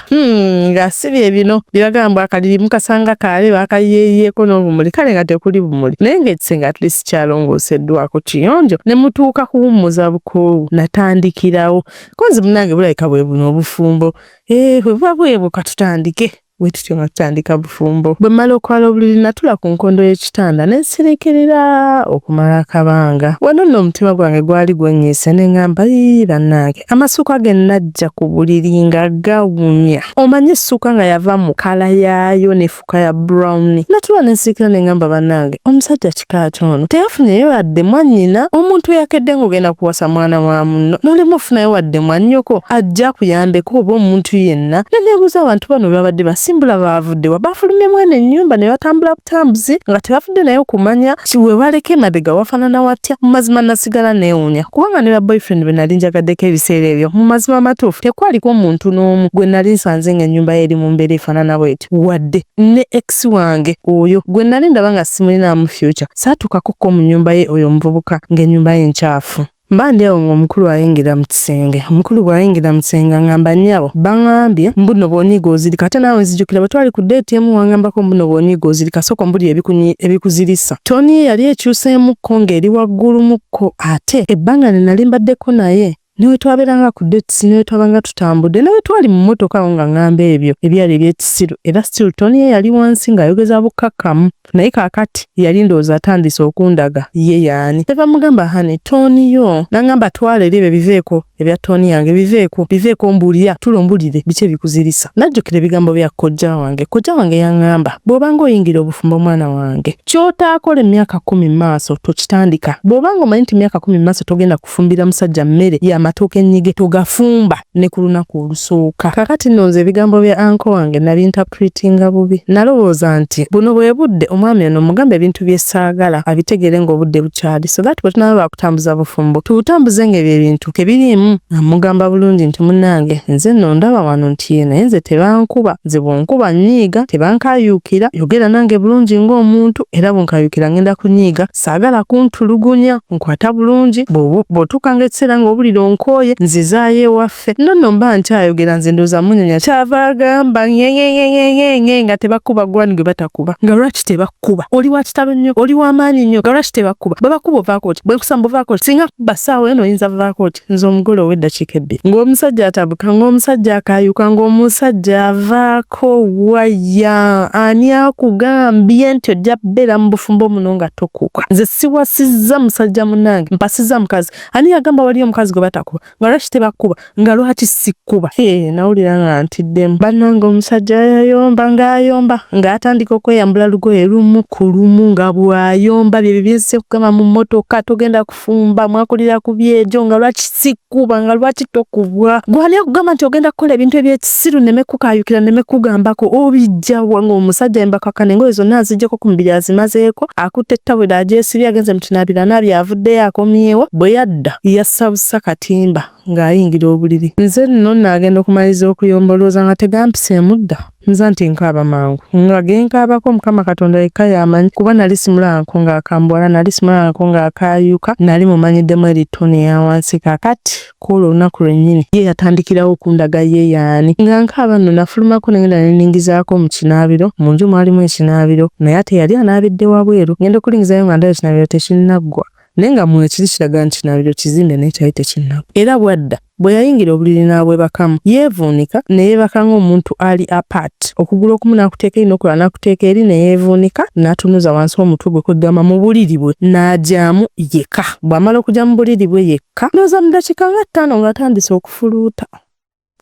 ng'asibye bino byagamba akaliri mukasanga kaale baakayeeyeko n'obumuli kale nga tekuli bumuli naye ng'ekise nga atuli sikyalongooseddwako kiyonjo ne mutuuka kuwummuza bukoowu natandikirawo konzi munange bulabika bwe buno obufumbo bwe buba bwebwo katutandike bwe tutyo nga tutandika bufumbo bwe mmala okwala obuliri natula ku nkondo y'ekitanda ne nsirekerera okumala akabanga wano nno omutima gwange gwali gwennyise ne ŋŋamba bannange amasuuka ge najja ku buliri nga gawunya omanye essuuka nga yava mu kala yaayo n'efuka ya brown natula ne nsiikira ne ŋŋamba bannange omusajja kika kyono teyafunyeyo wadde mwannyina omuntu yakedde ng'ogenda kuwasa mwana wa munno n'olema ofunayo wadde mwannyoko ajja kuyambeko oba omuntu yenna ne neebuuza abantu bano babadde basimbula baavudde wa bafulumye mwana ennyumba ne batambula butambuzi nga tebafudde naye okumanya kiwe baleka emabega wafaanana watya mu mazima nasigala neewuunya kubanga ne ba boyfriend be nali njagaddeko ebiseera ebyo mu mazima amatuufu tekwaliko muntu n'omu gwe nali nsanze ng'ennyumba ye eri mu mbeera efaanana bw'eti wadde ne ex wange oyo gwe nali ndaba nga simulina mu future saatukakokko mu nnyumba ye oyo omuvubuka ng'ennyumba ye nkyafu mba ndi awo ng'omukulu ayingira mu kisenge omukulu bw'ayingira mu kisenge ngamba nnyabo baŋŋambye mbuno bw'onyiga ozirika ate naawe nzijukira bwe twali ku ddeeti emu wangambako mbuno bw'onyiga ozirika sooka mbulira ebikuzirisa Tony ye yali ekyuseemukko ng'eri waggulumukko ate ebbanga ne nali mbaddeko naye newe twabeeranga ku ddeeti newe twabanga tutambudde newe twali mu mmotoka awo nga ŋŋamba ebyo ebyali ebyekisiru era still Tony ye yali wansi ng'ayogeza bukkakkamu naye kaakati yali ndowooza atandise okundaga ye yaani eva mugamba hani Tony yo nangamba twala eri ebyo biveeko ebya Tony yange biveeko mbuulira tulo mbulire biki ebikuzirisa najjukira ebigambo bya kojja wange yaŋŋamba bw'obanga oyingira obufumbo mwana wange ky'otaakola emyaka 10 maaso tokitandika bw'obanga omanyi nti emyaka 10 maaso togenda kufumbira musajja mmere y'amatooke ennyige togafumba ne ku lunaku olusooka kakati nonze ebigambo bya anko wange nabinterpretinga bubi nalowooza nti buno bwe budde omwami ono mugamba ebintu bye saagala abitegere ng'obudde bukyali so that bwe tunaba bakutambuza bufumbo tubutambuze ng'ebyo ebintu kebirimu amugamba bulungi nti munnange nze nno ndaba wano nti naye nze tebankuba nze bw'onkuba nnyiiga tebankayuukira yogera nange bulungi ng'omuntu era bw'onkayuukira ngenda kunyiiga saagala kuntulugunya nkwata bulungi bw'otuuka ng'ekiseera ng'obulira onkooye nzizaayo ewaffe nno mba nkyayogera nze ndowooza munyonya kyava agamba ngenge nga tebakuba gwani gwe batakuba nga lwaki tebakuba oli wa kitalo nnyo oli w'amaanyi nnyo nga lwaki tebakuba babakuba ovaako ki bwekusamba ovaako ki singa kuba ssaawa eno oyinza vaako ki nze omugole ow'eddakiika ebbiri ng'omusajja atabuka ng'omusajja akayuka ng'omusajja avaako waya ani akugambye nti ojja bbeera mu bufumbo muno nga tokuuka nze siwasizza musajja munnange mpasizza mukazi ani yagamba waliyo omukazi gwe batakuba nga lwaki tebakuba nga lwaki sikkuba nawulira nga ntiddemu bannange omusajja yayomba ng'atandika okweyambula lugoye lumu ku lumu nga bw'ayomba bye byese kugamba mu mmotoka togenda kufumba mwakulira ku byejo nga lwaki sikkuba nga lwaki tokubwa gwani okugamba nti ogenda kukola ebintu ebyekisiru neme kukayukira neme kugambako obijja wanga omusajja embakakane engoye zonna azijjako ku mubiri azimazeeko akutte ettawero agyesibye agenze mu tinaabira avuddeyo akomyewo bwe yadda yassa bussa katimba ng'ayingira obuliri nze nno naagenda okumaliriza okuyomba olowooza nga tegampiseemu dda nza nti nkaaba mangu nga genkaabako mukama katonda yekka yamanyi kuba nali simulanko ng'akambwala nali simulanko ng'akayuka nali mumanyiddemu eri ttoni ya wansi kakati kwolwo olunaku lwennyini ye yatandikirawo okundaga ye yaani nga nkaaba nno nafulumako nengenda neningizaako mu kinaabiro mu nju mwalimu ekinaabiro naye ate yali anaabidde wabweru ngenda okulingizayo nga ndaba ekinaabiro tekinnaggwa naye nga mu ekiri kiraga nti kinaabiro kizimbe naye kyali tekinnaggwa era bwadda bwe yayingira obuliri n'abwebakamu yeevuunika ne yeebaka ng'omuntu ali apart okugulu okumu n'akuteeka eri n'okulala n'akuteeka eri ne yeevuunika n'atunuza wansi w'omutwe gwe kweggamba mu buliri bwe n'ajyamu yekka bw'amala okujja mu buliri bwe yekka ndowooza mu ddakiika nga 5 ng'atandise okufuluuta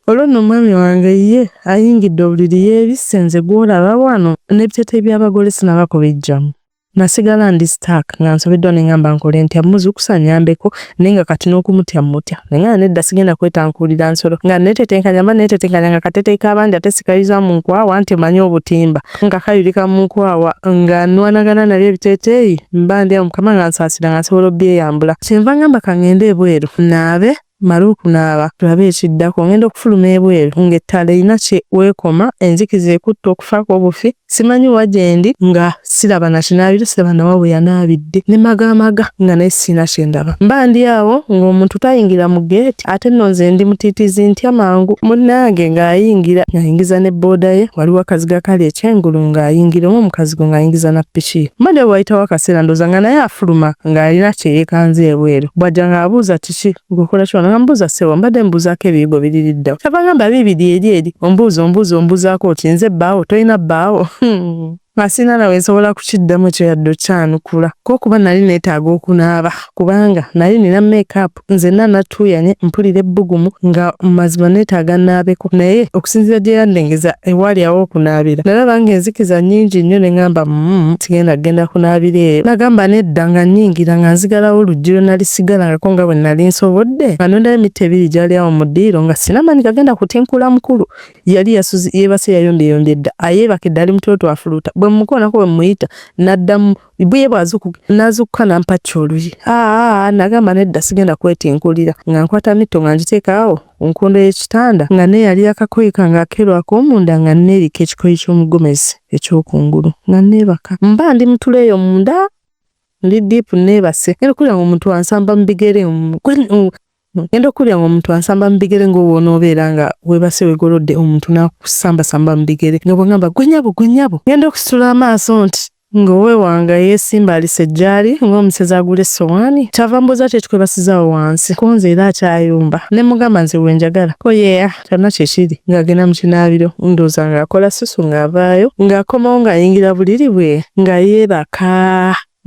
olwo nno mwami wange ye ayingidde obuliri yeebisse nze gw'olaba wano n'ebiteeteeyi by'abagole sinaba kubijjamu nasigala ndi stark nga nsobeddwa ne ngamba nkole ntya muzukusa nyambeko naye nga kati n'okumutya mutya naye nga nedda sigenda kwetankuulira nsolo nga neetetenkanya nga kateteeyi k'abandi ate sikayuza mu nkwawa nti manyi obutimba nga kayulika mu nkwawa nga nwanagana nabyo ebiteeteeyi mba ndi awo mukama nga nsaasira nga nsobola obyeyambula kyenva ngamba kangende ebweru naabe mala okunaaba tulabe ekiddako ngenda okufuluma ebweru ng'ettaala erina kye weekoma enzikiza ekutta okufaako obufi simanyi wajendi nga siraba na kinaabiro siraba na wawe yanaabidde ne magamaga nga naye sina kyendaba mba ndi awo ng'omuntu tayingira mu geeti ate nno nze ndi mutiitizi ntya mangu munnange ng'ayingiza ne booda ye waliwo akaziga kali ekyengulu ng'ayingira omu omukazigo ng'ayingiza na ppiki mbadde bwayitawo akaseera ndooza nga naye afuluma ng'alina kyeyeekanze ebweru bw'ajja ng'abuuza kiki ng'okola kyona nga mbuuza sewa mbadde mbuuzaako ebiyigo biririddawo kyavangamba bibiri eri ombuuzaako oti nze bbaawo tolina bbaawo Masina nawe nsobola kukiddamu ekyo yadde okyanukula kuba nali neetaaga okunaaba kubanga nali nina make-up nzenna natuuyanye mpulira ebbugumu nga mazima neetaaga nnaabeko naye okusinziira gye yandengeza ewali awo okunaabira nalaba ng'enzikiza nnyingi nnyo ne ngamba genda kunaabira eyo nagamba nedda nga nnyingira nga nzigalawo oluggi nalisigalangako nga bwe nali nsobodde nga nondayo emitta ebiri gyali awo mu ddiiro nga sinamanyi gagenda kutinkula mukulu yali yeebase yayondyeyondyedda ayeebakidde ali mutooto afuluuta bwe mukoonako bwe muyita naddamu bwe nazukka nampa kyoluyi nagamba nedda sigenda kwetinkulira nga nkwata mitto nga ngiteeka awo nkondo y'ekitanda nga neeyali akakoyika nga akeeru ak'omunda nga neerika ekikoyi ky'omugomezi ekyokungulu nga neebaka mba ndi mutula eyo munda ndi diipu neebase ngenda okulya ng'omuntu ansamba mu bigere ng'owoona obeera nga weebase wegolodde omuntu n'akusambasamba mu bigere nga bw'angamba gwenyabo ngenda okusitula amaaso nti ng'oweewanga yeesimba alisa ejjaali ng'omusezi agula essowaani kyava mbuuza kyekikwebasizaawo wansi ko nze era akyayumba ne mugamba nze wenjagala ko yeeya kyonna kyekiri ng'agenda mu kinaabiro ndowooza ng'akola susu ng'avaayo ng'akomawo ng'ayingira buliri bwe nga yeebaka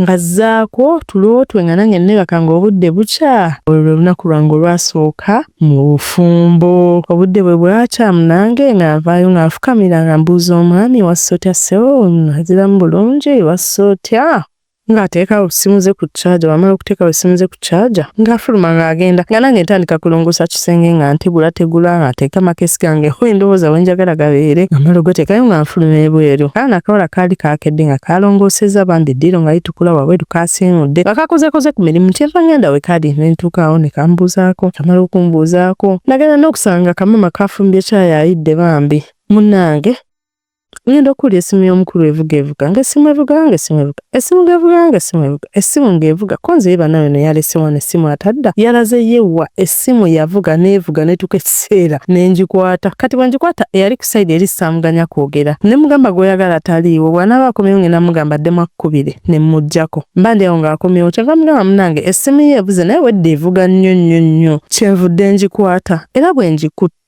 nga zzaako tulootwe nga nange neebaka ng'obudde bukya olwo lunaku lwange olwasooka mu bufumbo obudde bwe bwakya munange ng'avaayo ng'afukamira nga mbuuza omwami wassotya sewo aziramu bulungi wassotya ng'ateeka obusimu ze ku charger wamala okuteeka obusimu ze ku charger ng'afuluma ng'agenda nga nange ntandika kulongoosa kisenge nga ntegula ng'ateeka makesi gange endowooza wenjagala gabeere nga mala ogateekayo nga nfuluma ebweru kana akawala kaali kaakedde nga kalongoosezza bambi eddiiro nga litukula wabweru kaasiimudde nga kakozekoze ku mirimu kyeva ngenda we kali ne ntuukaawo ne kambuuzaako kamala okumbuuzaako nagenda n'okusanga kamama kafumbye caayi ayidde bambi munnange ngenda okuwulira essimu y'omukulu evuga ng'essimu ng'evuga ko nze yeba nawe ne yalese wano essimu atadda yalaze yewa essimu yavuga netuka ekiseera nenjikwata kati bwenjikwata eyali ku sayidi eri saamuganya kwogera ne mugamba gw'oyagala taliiwo bw'anaaba akomyewo ngenda mugamba addemu akkubire ne mujjako mba ndi awo ng'akomyewo kyava mugamba munange essimu ye evuze naye wedde evuga nnyo kyenvudde njikwata era bwe njikutte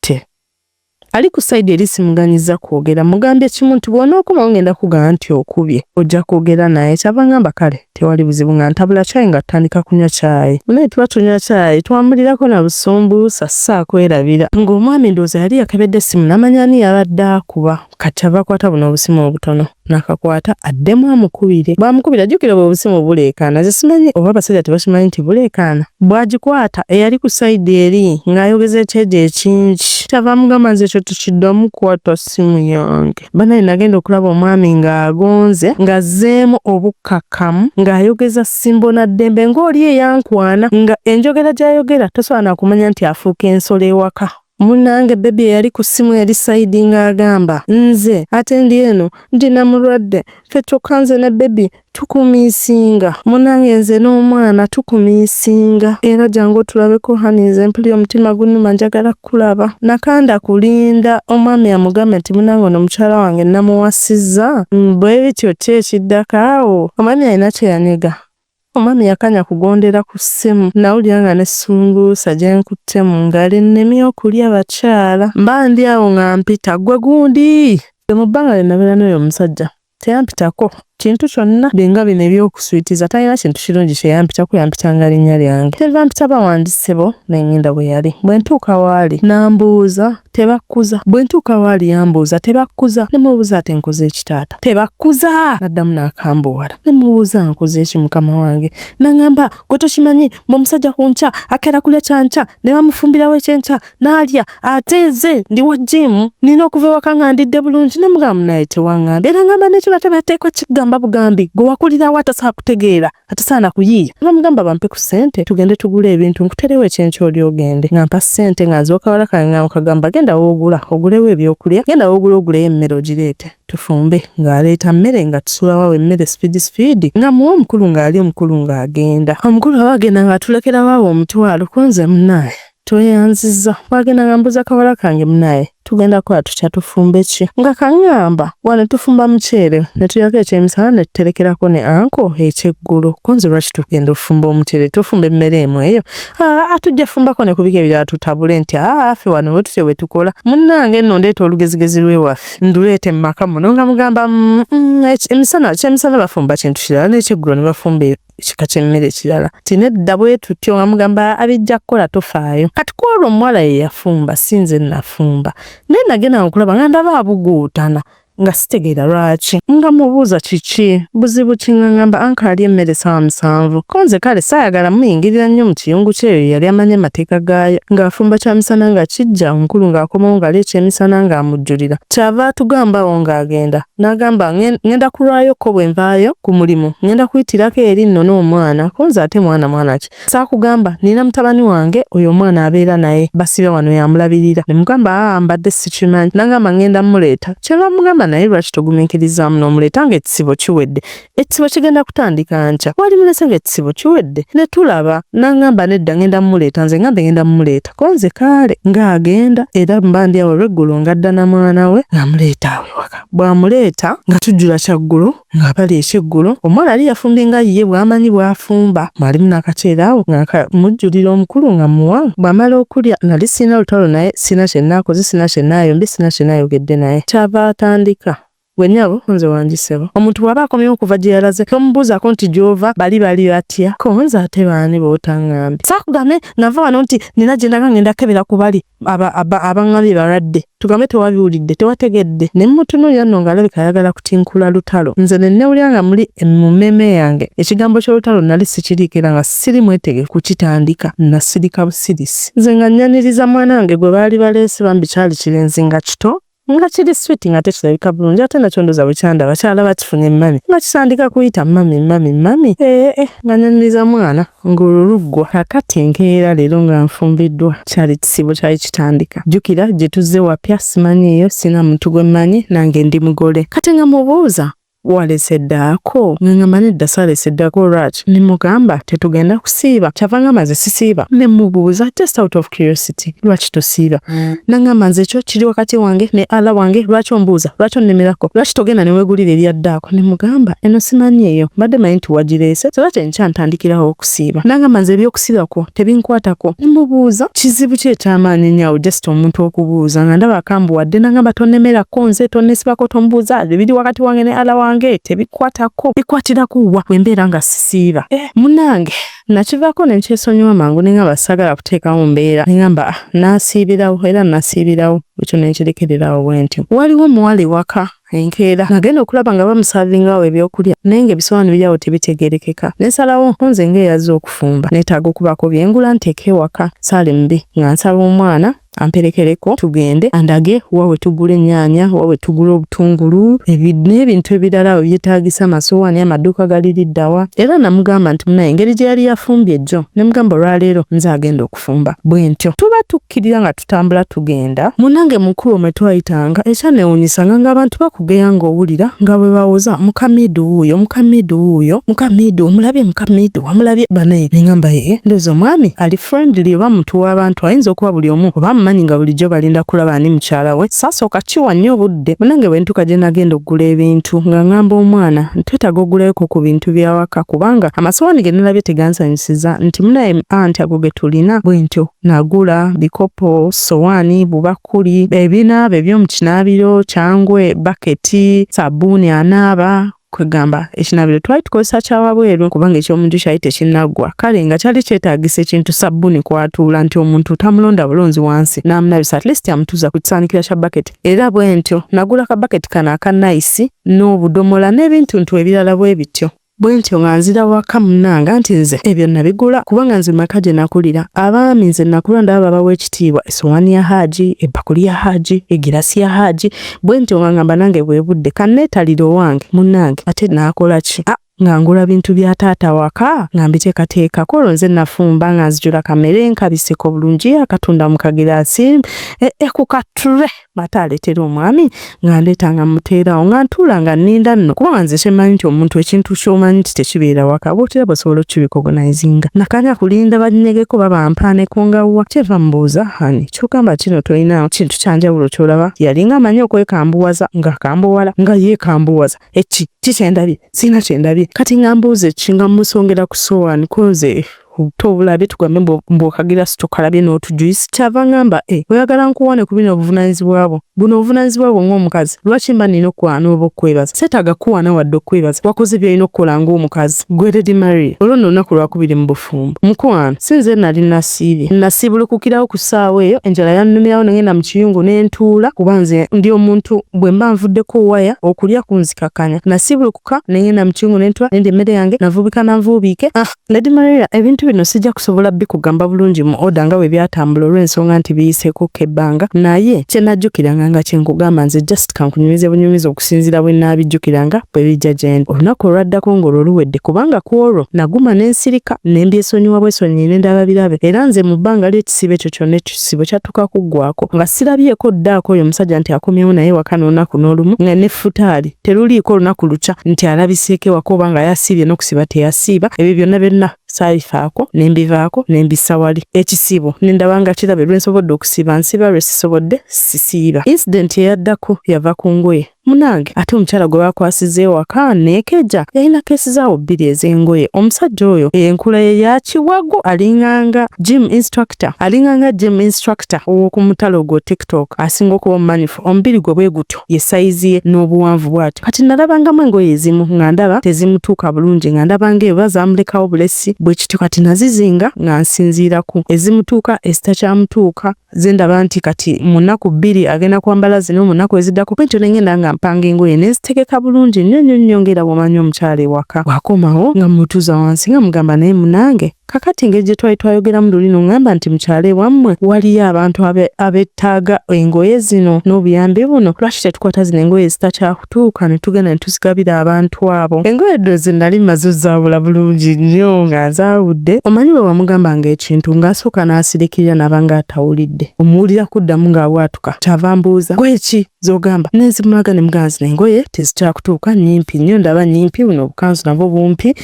ali ku sayidi eri simuganyiza kwogera mugambye kimu nti bw'onookomawo ngenda kugamba nti okubye ojja kwogera naye kyava ngamba kale tewali buzibu nga ntabula caayi nga tutandika kunywa caayi naye tuba tunywa caayi twamulirako na busumbuusa saakwerabira ng'omwami ndowooza yali yakebedde essimu n'amanya ani yabadde akuba kati ava akwata buno obusimu obutono n'akakwata addemu amukubire bw'amukubira ajjukira bwe obusimu buleekaana ze simanyi oba abasajja tebakimanyi nti buleekaana bw'agikwata eyali ku sayidi eri ng'ayogeza ekyejo ekingi kyava mugamba nze ekyo tukiddamu kukwata ssimu yange banaye nagenda okulaba omwami ng'agonze ng'azzeemu obukkakkamu ng'ayogeza simbo na ddembe ng'oli eyankwana nga enjogera gy'ayogera tosobola na kumanya nti afuuka ensolo ewaka munnange bebi eyali ku ssimu yali sayidi ng'agamba nze ate ndi eno ndi namulwadde ffe kyokka nze ne bebi tukumiisinga munnange nze n'omwana tukumiisinga era jangu tulabeko hani nze mpulira omutima gunnuma njagala kulaba nakanda kulinda omwami amugamba nti munnange ono mukyala wange namuwasizza bwe bityo ki ekiddakaawo omwami alina kye yanyega omwami yakanya kugondera ku ssimu nawulira nga nessunguusa gye nkutte mu ngalo ennemi okulya bakyala mba ndi awo nga mpita gwe gundi mu bbanga lye nabeera n'oyo omusajja teyampitako kintu kyonna binga bino ebyokuswitiza talina kintu kirungi kyeyampitako yampitanga linnya lyange teva mpita bawandisebo nengenda bwe yali bwe ntuuka waali nambuuza tebakkuza bwe ntuuka waali yambuuza tebakkuza ne mubuuza ate nkoze ekitaata tebakkuza naddamu n'akambuwala ne mubuuza nkoze eki mukama wange nangamba gwe tokimanyi omusajja ku nkya akeera kulya kyankya ne bamufumbirawo ekyenkya n'alya ate nze ndi wa jimu nina okuva ewaka nga ndidde bulungi ne mugamba naye tewaŋŋambye era ngamba nekyo batebateekwa kiggama agamba bugambi gwe wakulirawo atasakutegeera atasaana kuyiiya nga mugamba bampe ku ssente tugende tugule ebintu nkuterewo ekyenkya oli ogende nga mpa ssente nga nzokawala kange nga mukagamba genda ogulewo ebyokulya genda oguleyo emmere ogireete tufumbe ng'aleeta mmere nga tusulawo emmere speed nga muwa omukulu ng'ali omukulu ng'agenda omukulu aba agenda ng'atulekerawo omutwalo kunze munaaye tweyanziza wagenda nga mbuza kawala kange munaaye tugenda kwa tutya tufumbe ki nga kaŋŋamba wano tufumba muceere ne tuyako ekyemisana ne tuterekerako ne anko ekyeggulo kunze lwaki tugenda ofumba omuceere tufumba emmere emu eyo tujja fumbako ne kubika ebirala tutabule nti ffe wano bwe tutyo bwe tukola munnange nno ndeeta olugezigezi lwewaffe nduleete mu maka muno nga mugamba ekyemisana bafumba kintu kirala n'ekyeggulo ne bafumba ekika ky'emmere ekirala tinedda bwe tutyo nga mugamba abijja kukola tofaayo kati kwolwo omuwala ye yafumba sinze nafumba naye nagenda okulaba nga ndaba abuguutana nga sitegeera lwaki nga mubuuza kiki buzibu kiŋŋamba anka ali emmere 7 konze kale saayagala muyingirira nnyo mu kiyungu kyeyo yali amanye amateeka gaayo ng'afumba kyamisana nga kijja omukulu ng'akomawo ng'ali ekyemisana ng'amujjulira kyava atugambawo ng'agenda n'agamba ngenda kulwayoko bwe nvaayo ku mulimu ngenda kuyitirako eri nno n'omwana konze ate mwana ki saakugamba nina mutabani wange oyo omwana abeera naye basiba wano yamulabirira ne mugamba mbadde sikimanyi n'agamba ngenda muleeta kyeva mugamba naye lwaki togumiikirizaamu n'omuleeta ng'ekisibo kiwedde ekisibo kigenda kutandika nkya wali mulese ng'ekisibo kiwedde ne tulaba n'agamba nedda ngenda mumuleeta nze ngambe ngenda mumuleeta konze kaale ng'agenda era mba ndi awo olweggulo ng'adda na mwana we ng'amuleeta awo ewaka bw'amuleeta nga tujjula kyaggulu ng'abali ekyeggulo omuwala ali yafumbye nga ye bw'amanyi bw'afumba mwalimu n'akaceera awo ng'amujjulira omukulu nga muwa bw'amala okulya nali sina lutalo naye sina kyennaakoze sina kyennaayombye sina kyennayogedde naye kyava atandika Wenyabo nze wanjisebo. Omuntu waba akomyewo okuva gye yalaze tomubuuzako nti gy'ova bali batya konze ate baani b'otaŋŋambye. Saakugambye nava wano nti nina gye ndaga ngenda kebera ku bali abaŋŋambye balwadde. Tugambe tewabiwulidde tewategedde ne mmutunuulira nno ng'alabika ayagala kutinkula lutalo. Nze ne nnewulira nga muli mu mmeeme yange ekigambo ky'olutalo nali sikiriikira nga siri mwetege kukitandika nasirika busirisi. Nze nga nnyaniriza mwanange gwe baali baleese bambi kyali kirenzi nga kito nga kiri sweet nga tekirabika bulungi ate nakyo ndoza bukyanda bakyala bakifunye mami nga kisandika kuyita mami nga nyaniriza mwana ng'oluluggwa kakati enkeera leero nga nfumbiddwa kyali kisibo kyali kitandika jjukira gye tuzze wapya simanyiiyo sina muntu gwe mmanyi nange ndi mugole kati nga mubuuza walese ddaako ngamba nedda salese ddaako lwaki ne mugamba tetugenda kusiiba kyava ngamba nze sisiiba ne mubuuza just out of curiosity lwaki tosiiba nangamba nze ekyo kiri wakati wange ne ala wange lwaki ombuuza lwaki onnemerako lwaki togenda ne weegulira erya ddaako ne mugamba eno simanyi eyo mbadde manyi nti wagireese so lwaki enkya ntandikirawo okusiiba nangamba nze ebyokusiibako tebinkwatako ne mubuuza kizibu ki ekyamaanyi ennyo just omuntu okubuuza nga ndaba akambuwadde nangamba tonnemerako nze tonnesibako tombuuza ebiri wakati wange ne ala wange tebikwatako bikwatirako wa wembeera nga sisiiba munange nakivaako ne kyesonyiwa mangu nengamba sagala kuteekawo mbeera nengamba nasiibirawo era nasiibirawo ekyo nekirekererawo bwentyo waliwo omuwala ewaka enkeera nagenda okulaba nga bamusaavingawo ebyokulya naye nga ebisowaani biri awo tebitegerekeka nensalawo nze ng'eyazze okufumba neetaaga okubako byengula nteeka ewaka saali mbi nga nsaba omwana amperekereko tugende andage wawe tugula ennyaanya wawe tugula obutungulu n'ebintu ebirala ebyetaagisa amasowaani amaduuka galiriddawa era namugamba nti munaye engeri gye yali yafumbye jjo ne mugamba olwaleero nze agenda okufumba bwentyo tuba tukkirira nga tutambula tugenda munange mukulu mwe twayitanga ekyanewuunyisanga ng'abantu bakugeya ng'owulira nga bwe bawoza mukamidu wuuyo omulabye mukamidu wamulabye banaye nengamba ye ndowooza omwami ali friendly oba muntu w'abantu ayinza okuba buli omu oba manyi nga bulijjo balinda kulaba ani mukyala we saasooka kiwa nnyo obudde munange bwe ntuuka gye nagenda okugula ebintu nga ngamba omwana twetaaga ogulayoko ku bintu byawaka kubanga amasowaani ge nalabye tegansanyusiza nti munaye anti ago ge tulina bwentyo nagula bikopo sowaani bubakuli ebinaaba eby'omu kinaabiro cyangwe baketi sabbuuni anaaba kwegamba ekinaabiro twali tukozesa kyawabweru kubanga ekyomuntu kyali tekinnaggwa kale nga kyali kyetaagisa ekintu sabbuuni kwatuula nti omuntu tamulonda bulonzi wansi n'amunabisa at least amutuuza ku kisaanikira kya baketi era bwentyo nagula ka baketi kano aka nayisi n'obudomola n'ebintu ebirala bwe bityo bwe ntyo nga nzira waka munnanga nti nze ebyo nabigula kubanga nze maka gye nakulira. Abaami nze nakula ndaba babawa ekitiibwa, essowaani ya Haaji, ebbakuli ya Haaji, egirasi ya Haaji, bwe ntyo nga ngamba nange bwe budde kanneetalira owange munnange ate naakola ki? Nga ngula bintu bya taata waka nga mbiteekateekako olwo nze nafumba nga nzijula kamere nkabiseko bulungi akatunda mu kagiraasi ku kature mata aleetera omwami nga ndeeta nga muteerawo nga ntuula nga nninda nno kubanga nze kyemanyi nti omuntu ekintu ky'omanyi nti tekibeera waka bw'otera basobola okukibikogonaizinga. Nakanya kulinda bannyegeko babampaaneko nga wa kyeva mbuuza hani kyogamba kino tolina kintu kyanjawulo ky'olaba. Yalinga amanyi okwekambuwaza nga kambuwala nga yeekambuwaza kikyendabye sina kyendabye kati nga mbuuze kinga musongera ku sowaani koze tobulabe tugambe mbwokagira sitokalabye n'otujuisi kyava ngamba oyagala nkuwane ku bino obuvunaanyizibwa bwo buno obuvunaanyizibwa bwo ng'omukazi lwaki mba nina okukwana oba okwebaza seetaaga kuwana wadde okwebaza wakoze byolina okukola ng'omukazi gwe Lady Maria olwo nno olunaku lwakubiri mu bufumbo mukwano sinze nali nasiibulukukirawo ku ssaawa eyo enjala yannumirawo nengenda mu kiyungu n'entuula kuba nze ndi omuntu bwe mba nvuddeko waya okulya kunzikakanya nasiibulukuka nengenda mu kiyungu n'entuula nende emmere yange navubika nanvuubiike Lady Maria ebintu bino sijja kusobola bikugamba bulungi mu oda nga bwe byatambula olw'ensonga nti biyiseeko kebbanga naye kye najjukiranga nga kyenkugamba nze just kankunyumize bunyumizi okusinziira bwe naabijjukiranga bwe bijja gye ndi. Olunaku olwaddako ng'olwo luwedde kubanga ku olwo naguma n'ensirika ne mbyesonyiwa bwesonyi ne ndaba birabe era nze mu bbanga ly'ekisibo ekyo kyonna ekisibo kyatuuka kuggwako nga sirabyeko ddaako oyo omusajja nti akomyewo naye waka n'olunaku n'olumu nga ne futaali teruliiko olunaku lukya nti alabiseeko ewaka oba nga yasiibye n'okusiba teyasiiba ebyo byonna byonna saabifaako nembivaako nembisa wali ekisibo nendaba nga kirabe lwensobodde okusiba nsiba lwe sisobodde sisiiba. Incident eyaddako yava ku ngoye munange ate omukyala gwe bakwasiza ewaka neekeja yalina keesi zaawo 2 ez'engoye. Omusajja oyo enkula ye yakiwago alinganga gym instructor ow'oku mutalo gwo TikTok asinga okuba omumanyufu omubiri gwe bwe gutyo ye sayizi ye n'obuwanvu bw'atyo. Kati nalabangamu engoye ezimu nga ndaba tezimutuuka bulungi nga ndaba ng'eba zamulekawo bulesi bwe kityo kati nazizinga nga nsinziiraku ezimutuuka ezitakyamutuuka ze ndaba nti kati mu nnaku 2 agenda kwambala zino mu nnaku eziddako bwentyo nengenda nga mpanga engoye nezitegeka bulungi nnyo ng'era bw'omanyi omukyala ewaka. Wakomawo nga mutuuza wansi nga mugamba naye munange kakati engeri gye twali twayogeramu lulino ngamba nti mukyala ewammwe waliyo abantu abeetaaga engoye zino n'obuyambi buno lwaki tetukwata zino engoye zitakyakutuuka ne tugenda ne tuzigabira abantu abo. Engoye ezo ze nali mazo zaabula bulungi nnyo nga nzaawudde. Omanyi bwe wamugamba ng'ekintu ng'asooka n'asirikirira n'abanga atawulidde omuwulira kuddamu ng'abwatuka kyava mbuuza gweki z'ogamba nenzimulaga ne mugamba zino engoye tezikyakutuuka nnyimpi nnyo ndaba nnyimpi buno obukanzu nabwo bumpi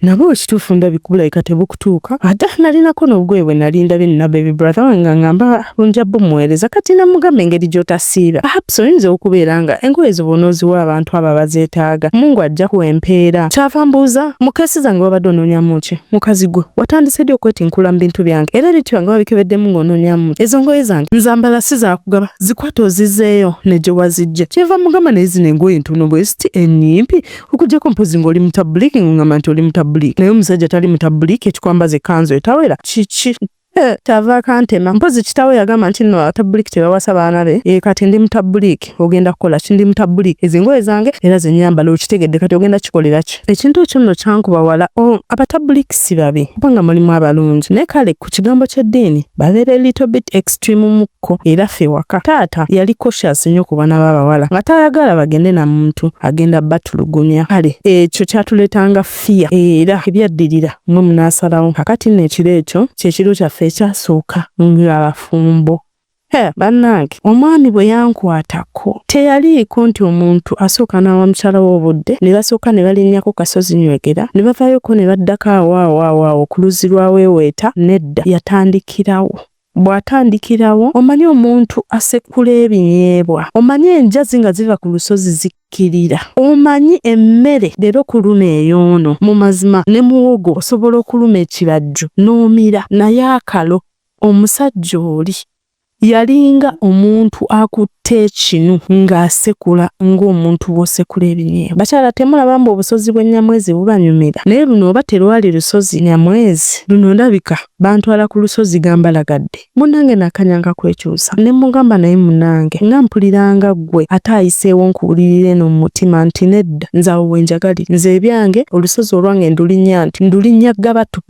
nabwo ekituufu ndabikubulabika tebukutuuka ate nalinako n'obugoye bwe nali ndabye nina baby brother wange ngamba bunja bumuweereza kati namugamba engeri gy'otasiiba perhaps oyinza okubeera nga engoye zo bonooziwa abantu abo abazeetaaga Mungu ajja kuwa empeera. Kyava mbuuza mu keesi zange wabadde onoonyamu ki mukazi gwe watandise ddi okwetinkula mu bintu byange era lityo nga wabikebeddemu ng'onoonyamu ezo ngoye zange nzambala si zaakugaba zikwata ozizzeeyo ne gye wazijja. Kyeva mugamba naye zino engoye ntono bwe ziti ennyimpi okuggyako mpozi ng'oli mutabuliki ng'ongamba nti oli mutabuliki naye omusajja tali mutabuliki ekikwambaza ekkanzu etawera kiki kyava kantema mpozi kitawe yagamba nti no atabuliki tebawasa baana be kati ndi mutabuliki ogenda kukola kindi mutabuliki ezo engoye zange era zenyambala okitegedde kati ogenda kikolera ki. Ekintu ekyo nno kyankuba wala abatabuliki si babi kubanga mulimu abalungi naye kale ku kigambo ky'eddiini babeera little bit extreme mukko era ffe waka taata yali cautious nnyo ku baana b'abawala nga tayagala bagende na muntu agenda batulugunya kale ekyo kyatuleetanga fear era ebyaddirira mwe munaasalawo kakati nno ekiro ekyo kyekiro kyaffe ekyasooka ng'abafumbo. Bannange omwami bwe yankwatako teyaliiko nti omuntu asooka n'awa mukyala w'obudde ne basooka ne balinnyako kasozi nywegera ne bavaayoko ne baddako awo ku luzzi lwa weeweeta nedda yatandikirawo. Bw'atandikirawo omanyi omuntu asekula ebinyeebwa omanyi enjazi nga ziva ku lusozi zikkirira omanyi emmere leero kuluma eyoono mu mazima ne muwogo osobola okuluma ekibajjo n'omira naye akalo omusajja oli yalinga omuntu akutte kinu ng'asekula ng'omuntu bw'osekula ebinyeebwa. Bakyala temulaba mbu obusozi bw'ennyamwezi bubanyumira, naye luno oba terwali lusozi nnyamwezi, luno ndabika bantwala ku lusozi gambalagadde. Munnange nakanyanga kwekyusa ne mugamba naye munnange nga mpuliranga ggwe ate ayiseewo nkuwulirira eno mu mutima nti nedda nze awo wenjagalira, nze ebyange olusozi olwange ndulinnya nti ndulinnya gabatu.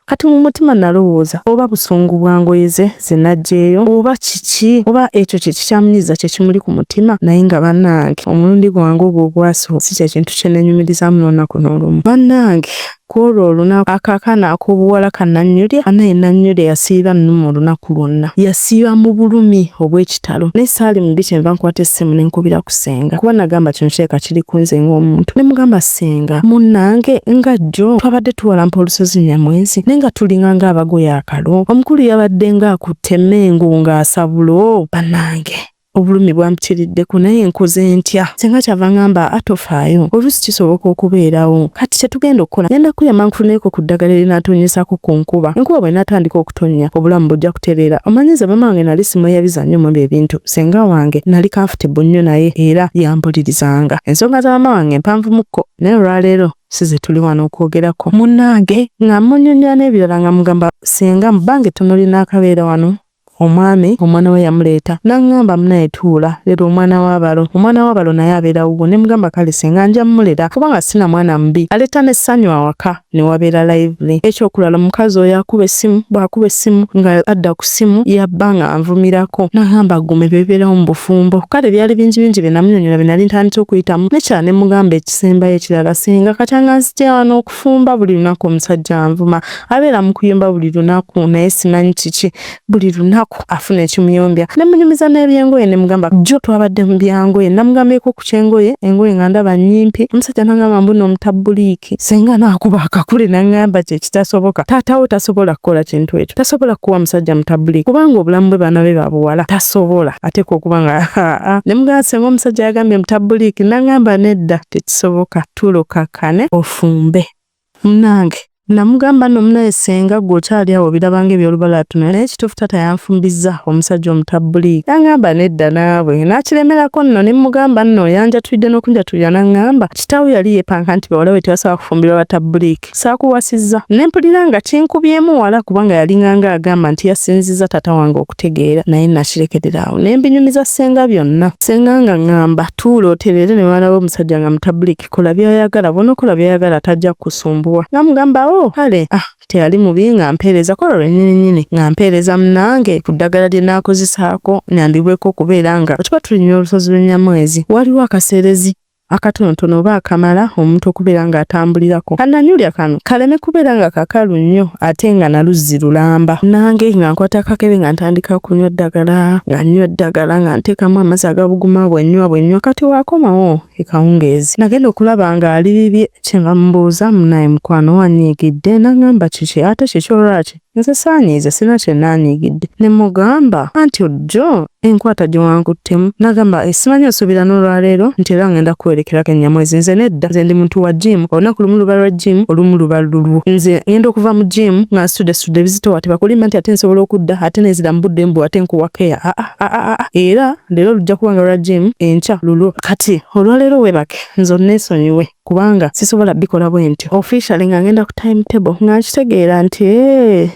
Kati mu mutima nalowooza oba busungu bwa ngoye ze naggyeyo oba kiki oba ekyo kye kikyamunyiza kye kimuli ku mutima, naye nga bannange omulundi gwange ogwo ogwasooka si kye kintu kye neenyumirizamu n'olunaku n'olumu. Bannange kwolwo olunaku akaakaana ak'obuwala kannannyulya anaye nannyulya yasiiba nnuma olunaku lwonna, yasiiba mu bulumi obw'ekitalo. Naye saali muli kyenva nkwata essimu ne nkubira ku Ssenga kuba nagamba kino kireka kiri ku nze ng'omuntu. Ne mugamba Ssenga munnange nga jjo twabadde tuwalampa olusozi Nnyamwezi naye nga tulinga ng'abagoya akalo, omukulu yabadde ng'akutte emmengo ng'asabulo. Bannange obulumi bwampitiriddeko naye nkoze ntya? Ssenga kyava ngamba atofaayo oluusi kisoboka okubeerawo. Kati kye tugenda okukola genda kuyamba nkufuneko ku ddagala erinaatonyesako ku nkuba. Enkuba bw'enaatandika okutonya obulamu bujja kutereera. Omanyiza mama wange nali simweyabiza nnyo mu ebintu. Ssenga wange nali comfortable nnyo naye era yampulirizanga. Ensonga za mama wange mpanvumukko naye olwaleero size tuli wano okwogerako. Munnange nga mmunyonyola n'ebirala nga mugamba Ssenga mu bbanga ettono linaakabeera wano omwami omwana we yamuleeta n'aŋŋamba munaye tuula leero omwana w'abalo naye abeera wuwo. Ne mugamba kale Ssenga nja mmulera kubanga sina mwana mubi, aleeta n'essanyu awaka ne wabeera lively. Ekyokulala mukazi oyo akuba essimu, bw'akuba essimu nga adda ku ssimu yabba nga anvumirako n'aŋŋamba gume bebeerawo mu bufumbo. Kale byali bingi bye namunnyonnyola bye nali ntandise okuyitamu. Nekyala ne mugamba ekisembayo ekirala Ssenga kati anga nzija wano okufumba buli lunaku omusajja anvuma, abeera mu kuyomba buli lunaku naye simanyi kiki buli lunaku afuna ekimuyombya. Ne munyumiza n'ebyengoye ne mugamba jjo twabadde mu byangoye, namugambeko ku kyengoye engoye nga ndaba nnyimpi. Omusajja n'aŋŋamba mbuno omutabuliiki. Ssenga n'akuba akakule n'aŋŋamba kye kitasoboka. Taatawo tasobola kukola kintu ekyo, tasobola kuwa musajja mutabuliiki kubanga obulamu bwe baana be babuwala tasobola ateeka okuba nga ne mugamba Ssenga omusajja yagambye mutabuliiki, n'aŋŋamba nedda tekisoboka, tulokakkane ofumbe. Munnange namugamba nno munaye Ssenga gwe okyali awo birabanga ebyolubalatono naye kituufu taata yanfumbizza omusajja omutabuliiki. N'aŋŋamba nedda naawe n'akiremerako nno ne mugamba nno yanjatulidde n'okunjatulira n'aŋŋamba kitaawe yali yeepanka nti bawala we tebasobola kufumbirwa batabuliiki. Saakuwasizza ne mpulira nga kinkubyemu wala kubanga yalinganga agamba nti yasinzizza taata wange okutegeera naye nakirekerera awo ne mbinyumiza Ssenga byonna. Ssenga nga ŋŋamba tuula otereere ne walaba omusajja nga mutabuliiki kola by'ayagala bw'onookola by'ayagala tajja kukusumbuwa. N'amugamba kale teyali mubi nga mpeereza kola lwennyini nga mpeereza munnange ku ddagala lye naakozesaako nyandibweko okubeera nga bwe tuba tulinnya olusozi lw'Ennyamwezi waliwo akaseerezi akatonotono oba akamala omuntu okubeera ng'atambulirako. Kannanyulya kano kaleme kubeera nga kakalu nnyo ate nga na luzzi lulamba. Nange nga nkwata akakebe nga ntandika kunywa ddagala nga nnywa ddagala nga nteekamu amazzi agabuguma bwennywa kati waakomawo ekawungeezi. Nagenda okulaba nga ali bibye kyenva mubuuza munaye mukwano wanyiigidde n'aŋŋamba kiki ate kiki olwaki nze saanyiize sina kye naanyiigidde. Ne mugamba anti ojjo enkwata gye wankuttemu. N'agamba simanyi osuubira n'olwaleero nti era ngenda kuwerekerako Ennyamwezi. Nze nedda nze ndi muntu wa gym, olunaku lumu luba lwa gym olumu luba lulwo. Nze ngenda okuva mu gym nga nsitudde bizitowa tebakulimba nti ate nsobola okudda ate nezira mu budde mbu ate nkuwakeya era leero lujja kuba nga lwa gym enkya lulwo. Kati olwaleero weebake nze onneesonyiwe kubanga sisobola bikola bwe ntyo. Officially nga ngenda ku timetable nga nkitegeera nti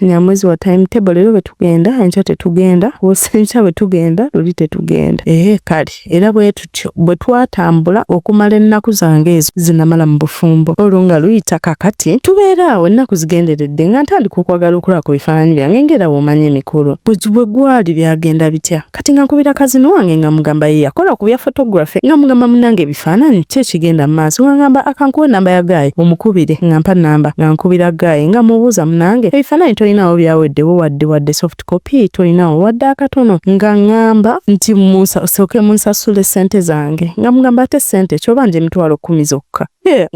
Nnyamwezi wa timetable leero bwe tugenda enkya tetugenda, enkya bwe tugenda luli tetugenda. Kale era bwe tutyo bwe twatambula okumala ennaku zange ezo zinamala mu bufumbo. Olwo nga luyita kakati tubeera awo ennaku zigenderedde nga ntandika okwagala okulaba ku bifaananyi byange ngera bw'omanya emikolo bwe gwali byagenda bitya. Kati nga nkubira kazino wange nga mugamba ye yakola ku bya photography nga mugamba munnange ebifaananyi ki ekigenda mu maaso nga ngamba akankuwe namba ya Gaye omukubire nga mpa namba nga nkubira Gaye nga mubuuza munnange ebifaananyi tolinawo byaweddewo wadde soft copy tolinawo wadde akatono nga ngamba nti osooke munsasule ssente zange nga mugamba ate ssente kyobanje emitwalo 10 zokka.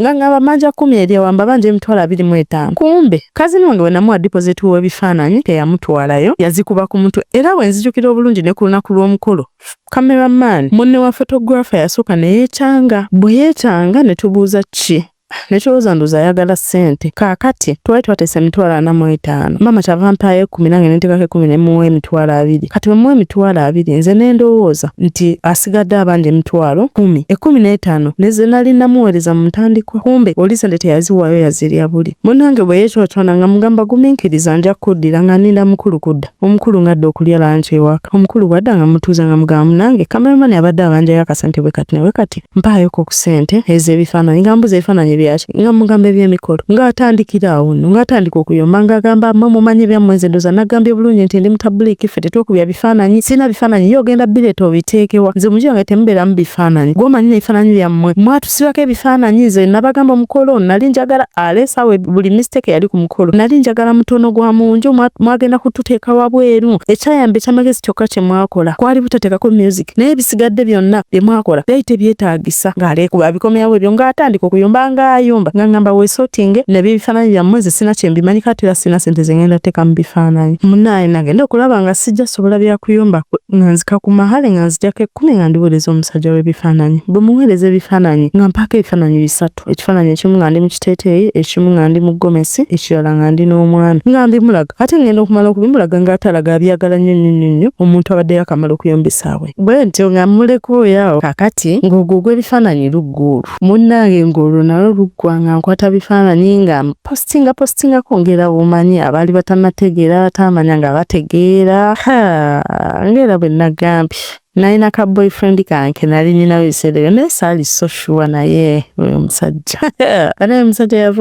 Nga ngamba manja 10 eri awamba banje emitwalo 25. Kumbe kazini wange we namuwa deposit w'ebifaananyi teyamutwalayo yazikuba ku mutwe era bwe nzijukira obulungi ne ku lunaku lw'omukolo cameraman munne wa photographer yasooka ne yeekyanga bwe yeekyanga ne tubuuza ki nekyoza ndoza ayagala ssente kaakati twali twatesa emitwalo 45 mama kyava mpaayo 10 nange nentekako 10 nemuwa emitwalo 2 kati wemuwa emitwalo 2 nze nendowooza nti asigadde abandi emitwalo 10 15 neze nali namuweereza mu ntandikwa kumbe oli sente teyaziwaayo yazirya buli munange bwe yekyotona nga mugamba gumiikiriza nja kuddira nga ninda mukulu kudda omukulu ngadde okulya lanchi ewaka omukulu bwadda nga mutuuza nga mugamba munange kameramani abadde abanjayo akasente bwe kati newe kati mpaayoko ku ssente ezo ebifaananyi nga mbuza ebifaananyi byaki nga mugamba eby'emikolo ng'atandikira awo nno ng'atandika okuyomba ng'agamba mumanyi ebyammwe nze ndoza nagambye bulungi nti ndi mu tabuliiki ffe tetwekubya bifaananyi sina bifaananyi ye ogenda bireeta obiteekewa nze mugira nga temubeeramu bifaananyi gw'omanyi n'ebifaananyi byammwe mwatusibako ebifaananyi nze nabagamba omukolo nali njagala aleesaawo buli mistake yali ku mukolo nali njagala mutono gwa munju mwagenda kututeeka wabweru ekyayamba ekyamagezi kyokka kye mwakola kwali butateekako music naye ebisigadde byonna bye mwakola byali tebyetaagisa ng'aleekuba abikomyawo ebyo ng'atandika okuyomba ng'ayomba ng'angamba weesootinge nebyo ebifaananyi byammwe nze sina kye mbimanyi kati era sina ssente ze ngenda teeka mu bifaananyi munaaye nagenda okulaba nga sijja sobola byakuyomba nga nzika ku mahale nga nzijjako 10 nga ndiweereza omusajja w'ebifaananyi bwe muweereza ebifaananyi nga mpaako ebifaananyi 3 ekifaananyi ekimu nga ndi mu kiteeteeyi ekimu nga ndi mu gomesi ekirala nga ndi n'omwami nga mbimulaga ate ngenda okumala okubimulaga ng'atalaga abyagala nnyo omuntu abaddeyo akamala okuyombesaawe bwe ntyo nga mulekooyo kakati ng'ogwo gw'ebifaananyi luggulu munnange ng'olwo nalwo luggwa nga nkwata bifaananyi nga postinga kwongera bumanyi abaali batannategeera batamanya nga bategeera ng'era bwe nagambye nalina ka boyfriend kange nali ninayo ebiseera naye saali so sure naye oyo omusajja anaye omusajja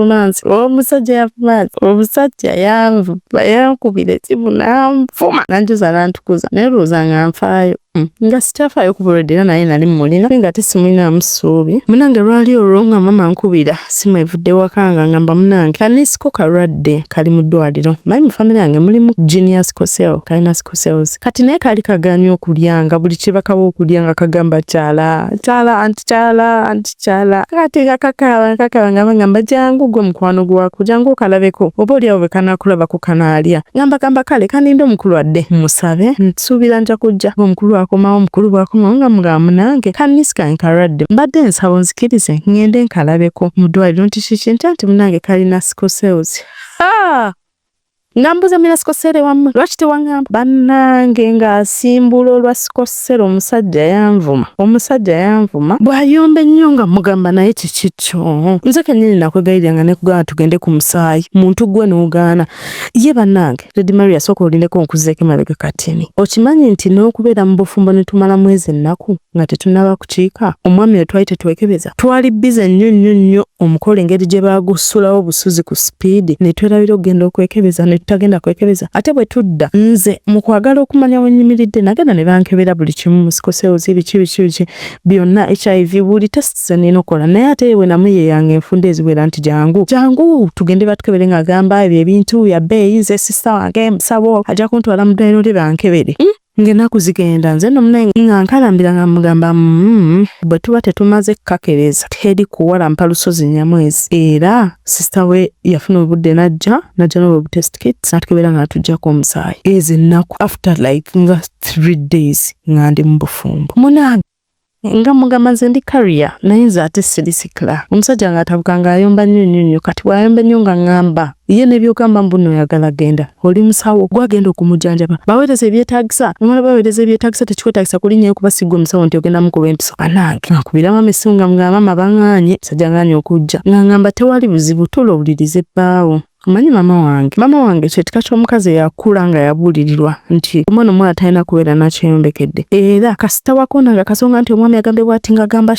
omusajja yanvuba yankubira esimu nanvuma nanjuza nantukuza naye lowooza nga nfaayo nga sikyafaayo kubuledera naye nali mulina nga tesimulinamu ssuubi munange lwali olwo nga mama nkubira simu evudde waka nga ngamba munange kanisiko kalwadde kali mu ddwaliro manyi mu famire yange mulimu junior sikosel kalina sikosels kati naye kali kaganya okulyanga buli kibakawo okulya nga kagamba kyala kati nga kakaba nga bagamba jangu gwe mukwano gwako jangu okalabeko oba oliawo bwe kanakulaba ku kanaalya ngamba kale kaninde omukulu adde musabe nsuubira nja kujja omukulu omukulu bwakomawo nga mugamba munange kanisika nkalwadde mbadde nsaba nzikirize ngende nkalabeko mu ddwaliro nti kiki nti munange kalina sikosels ngambuza mina sikosere wammwe lwaki tewangamba bannange ng'asimbula olwa sikosere omusajja yanvuma bw'ayomba ennyo nga mugamba naye kikikyo nze kennyini nakwegayirira nga nekugamba tugende ku musaayi muntu gwe n'ogaana ye bannange Lady Maria sooka olindeko nkuzeeko emabega katini okimanyi nti n'okubeera mu bufumbo ne tumala mwezi ennaku nga tetunnaba kukiika omwami we twali tetwekebeza twali bize nnyo omukolo engeri gye baagusulawo obusuzi ku sipiidi ne twerabira okugenda okwekebeza ne tutagenda kwekebeza ate bwe tudda nze mu kwagala okumanya wennyimiridde nagenda ne bankebera buli kimu mu sikosels biki byonna HIV buli test nina okola naye ate we namu ye yange enfunda eziwera nti jangu tugende batukebere ng'agamba ebyo ebintu ya bbeeyi nze sista wange musawo ajja kuntwala mu ddwaliro lye bankebere ng'ennaku zigenda nze nno munaye nga nkalambira nga mugamba bwe tuba tetumaze kukakereza teri kuwalampa lusozi Nyamwezi era sista we yafuna obudde najja n'obwo test kits natukebera nga natuggyako omusaayi ezo ennaku after like nga 3 days nga ndi mu bufumbo munange nga mugamba nze ndi career naye nze ate sirisikla omusajja ng'atabuka ng'ayomba nnyo kati bw'ayomba nnyo nga ngamba ye nebyogamba mbuno oyagala genda oli musawo gwagenda okumujjanjaba baweereza ebyetaagisa omala baweereza ebyetaagisa tekikwetaagisa kulinnyayo kuba sigwe omusawo nti ogenda mukuba empiso anange nkubira mama essimu nga mugamba mama baŋŋaanye musajja ng'anye okujja nga ngamba tewali buzibu tuula owulirize bbaawo Omanyi mama wange kyetika ky'omukazi yakula nga yabuulirirwa nti omwana omwana talina kubeera nakyeyombekedde era kasita wakona nga kasonga nti omwami agambe bw'ati ng'agamba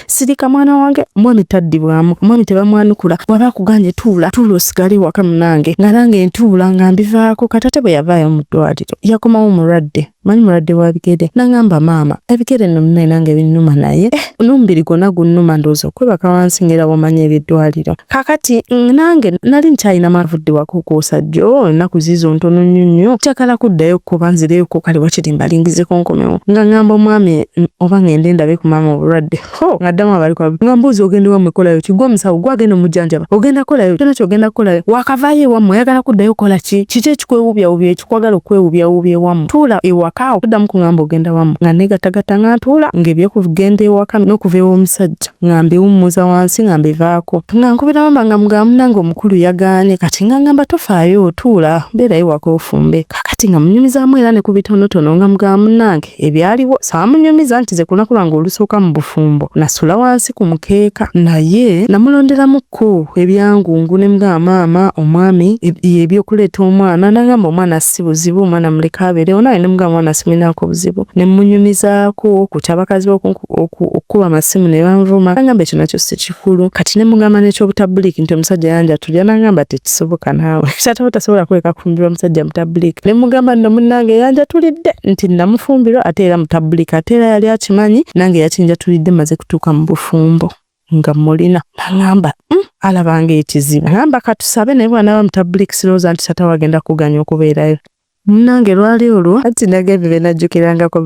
sirika mwana wange omwami taddibwamu omwami tebamwanukula bw'aba akuganye tuula osigale waka munange nga nange ntuula nga mbivaako katate bwe yavaayo mu ddwaliro yakomawo mulwadde manyi mulwadde wa bigere nangamba maama ebigere nno munaye nange binnuma naye n'omubiri gwonna gunnuma ndowooza okwebaka wansi ng'era bw'omanyi eby'eddwaliro kakati nange nali nkyalina mavudde wakuuka osajja ennaku ziizo ntono nnyo kyakala kuddayo kuba nzireyoko kale wakiri mbalingizeko nkomewo nga ngamba omwami oba ngende ndabe ku maama obulwadde nga ddamu abali kwa nga mbuuzi ogenda ewammwe kolayo ki gwe omusawo gwagenda omujjanjaba ogenda kolayo kyona kyogenda kolayo wakavaayo ewammwe oyagala kuddayo kola kiki ekikwewuubyawuubya ekikwagala okwewuubyawuubya ewammwe tuula ewaka tuddamu kungamba ogenda wammwe nga neegattagatta nga ntuula ng'ebyokugenda ewaka n'okuva ew'omusajja nga mbiwummuza wansi nga mbivaako nga nkubira mamba nga mugamba munange omukulu yagaanye kati nga ngamba tofaayo otuula beerayo waka ofumbe kakati nga munyumizaamu era ne ku bitonotono nga mugamba munange ebyaliwo saamunyumiza nti ze kunaku lwange olusooka mu bufumbo nasula wansi ku mukeeka naye namulonderamuko ebyangungu ne mugamba maama omwami ebyokuleeta omwana nagamba omwana si buzibu omwana muleka abeerewo naye ne mugamba omwana siminaako buzibu ne munyumizaako kutya abakazi okukuba amasimu ne banvuma nagamba ekyo nakyo si kikulu kati ne mugamba n'ekyobutabuliki nti omusajja yanja tulya nagamba tekisoboka naawe kyataba tasobola kweka kufumbirwa musajja mutabuliki ne mugamba nno munnange yanja tulidde nti namufumbirwa ate era mutabuliki ate era yali akimanyi nange yakinja tulidde maze kutuuka mu bufumbo nga mulina nagamba alabanga ekizibu nagamba katusabe naye bw'anaaba mutabuliki sirowooza nti tata wagenda kuganya okubeerayo munnange lwali olwo anti nagambye benajjukirangako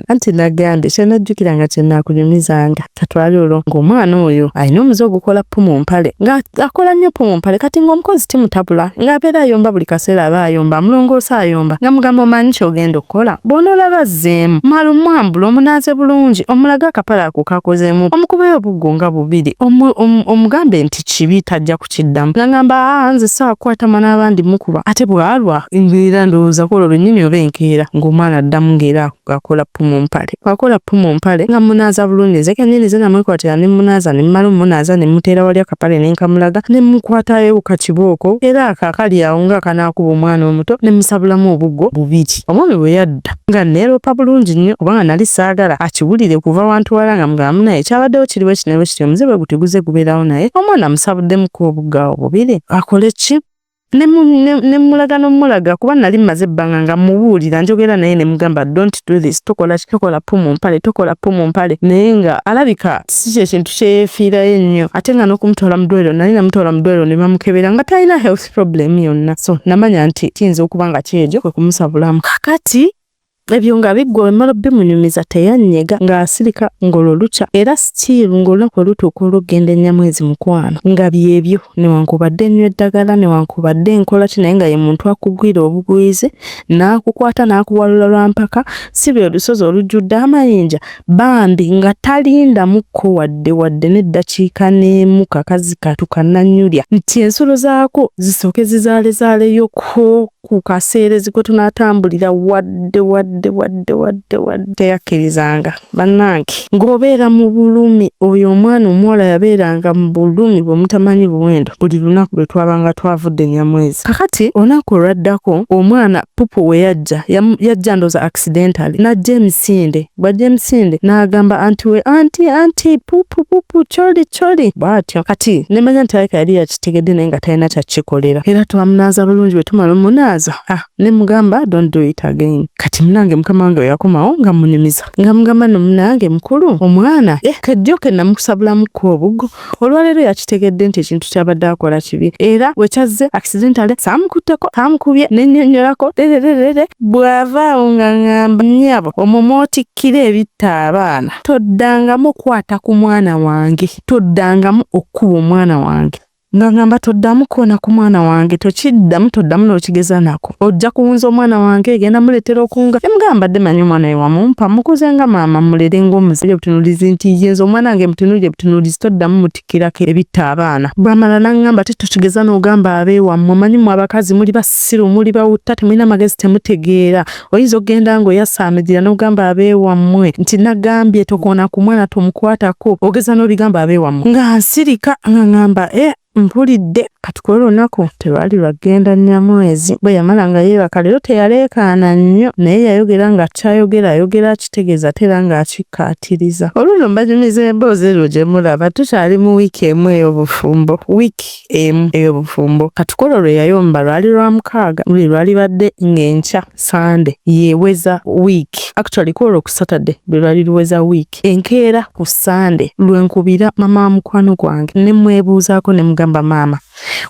anti nagambye kyenajjukiranga kyenaakunyumizanga katwali olwo ng'omwana oyo alina omuze ogukola pumu mpale nga akola nnyo pumu mpale kati ng'omukozi timutabula ng'abeera ayomba buli kaseera aba ayomba amulongoosa ayomba nga mugamba omanyi kyogenda okukola bw'onoolaba azzeemu mwambula omunaaze bulungi omulaga akapale ako kakozeemu omukubayo obuggo nga bubiri omugambe nti kibi tajja kukiddamu ngamba nze saakwatama n'abandi mukuba ate bwalwa ngirira ndowooza kola olunnyini oba enkeera ng'omwana addamu ng'era akola pumu mpale akola pumu mpale nga munaaza bulungi nze kennyini ze namwekwatira ne munaaza ne mmala omunaaza ne muteera wali akapale ne nkamulaga ne mukwatayo ku kibooko era akakali awo nga kanaakuba omwana omuto ne musabulamu obuggo bubiri omwami bwe yadda nga neeropa bulungi nnyo kubanga nali saagala akiwulire kuva wantu wala nga mugamba naye kyabaddewo kiriwo kinebwe kiti omuze bwe guteguze gubeerawo naye omwana musabuddemu obuggo awo bubiri akole ki ne mulaga n'omulaga kuba nali mmaze ebbanga nga mubuulira njogera naye ne mugamba don't do this tokola pumu mpale naye nga alabika si kye kintu kyeyeefiirayo ennyo ate nga n'okumutwala mu ddwaliro nali namutwala mu ddwaliro ne bamukebera nga talina health problem yonna so namanya nti kiyinza okuba nga kyegyo kwe kumusabulamu kakati ebyo nga biggwa emmalo bimunyumiza teyanyega ng'asirika ng'olwo era still ng'olunaku olutuuka olw'okugenda ennyamwezi mukwano nga byebyo newankubadde nnyo eddagala newankubadde nkola ki naye nga ye muntu akugwira obugwizi n'akukwata n'akuwalula lwampaka si bwe olusozi olujjudde amayinja bambi nga talindamukko wadde n'eddakiika n'emu kakazi katukananyulya nti ensolo zaako zisooke zizaalezaaleyoko ku kaseerezi kwe tunaatambulira wadde teyakkirizanga bannange ng'obeera mu bulumi oyo omwana omuwala yabeeranga mu bulumi bwe mutamanyi buwendo buli lunaku lwe twabanga twavudde ennyamwezi kakati olunaku olwaddako omwana pupu we yajja ndooza accidentally najja emisinde bw'ajja emisinde n'agamba anti pupu choli bw'atyo kati nemanya nti aleka yali yakitegedde naye nga talina kyakikolera era twamunaaza bulungi bwe tumala omunaaza ne mugamba don't do it again kati munange mukama wange yakomawo nga munyumiza nga mugamba no munange mukulu omwana kajjoke namusabulamuko obuggo olwaleero yakitegedde nti ekintu kyabadde akola kibi era wekyazze accidentally saamukutteko saamukubye nennyonnyolako bw'avaawo nga ngamba nnyabo omumootikkira ebitta abaana toddangamu kwata ku mwana wange toddangamu okkuba omwana wange nga ngamba toddamu koona ku mwana wange toddamu n'okigeza nako ojja kuwunza omwana wange egenda muleetera okunga emugambadde manyi omwana we wamumpa mukuze nga maama mulere ng'omuze butunulizi nti yenza omwana wange mutunulire butunulizi toddamu mutikkirako ebitta abaana bw'amala n'angamba tetokigeza n'ogamba abeewammwe manyi mu abakazi muli basiru muli bawutta temulina amagezi temutegeera oyinza okgenda ng'oyasaamigira n'ogamba abeewammwe nti nagambye tokoona ku mwana tomukwatako ogeza n'obigamba abeewammwe nga nsirika nga ngamba mpulidde katukola olunaku terwali lwagenda nnyamwezi bwe yamala nga yeebaka leero teyaleekaana nnyo naye yayogera nga ayogera akitegeeza tera ng'akikkaatiriza olwino mbanyumiza emboozi eryo gye mulaba tukyali mu wiiki emu ey'obufumbo katukola lwe yayomba lwali lwa mukaaga lwali badde ng'enkya sande yeeweza wiiki actually kwolwo ku Saturday lwe lwali luweza wiiki enkeera ku sande lwe nkubira mama wa mukwano gwange ne mwebuuzaako ne mugamba maama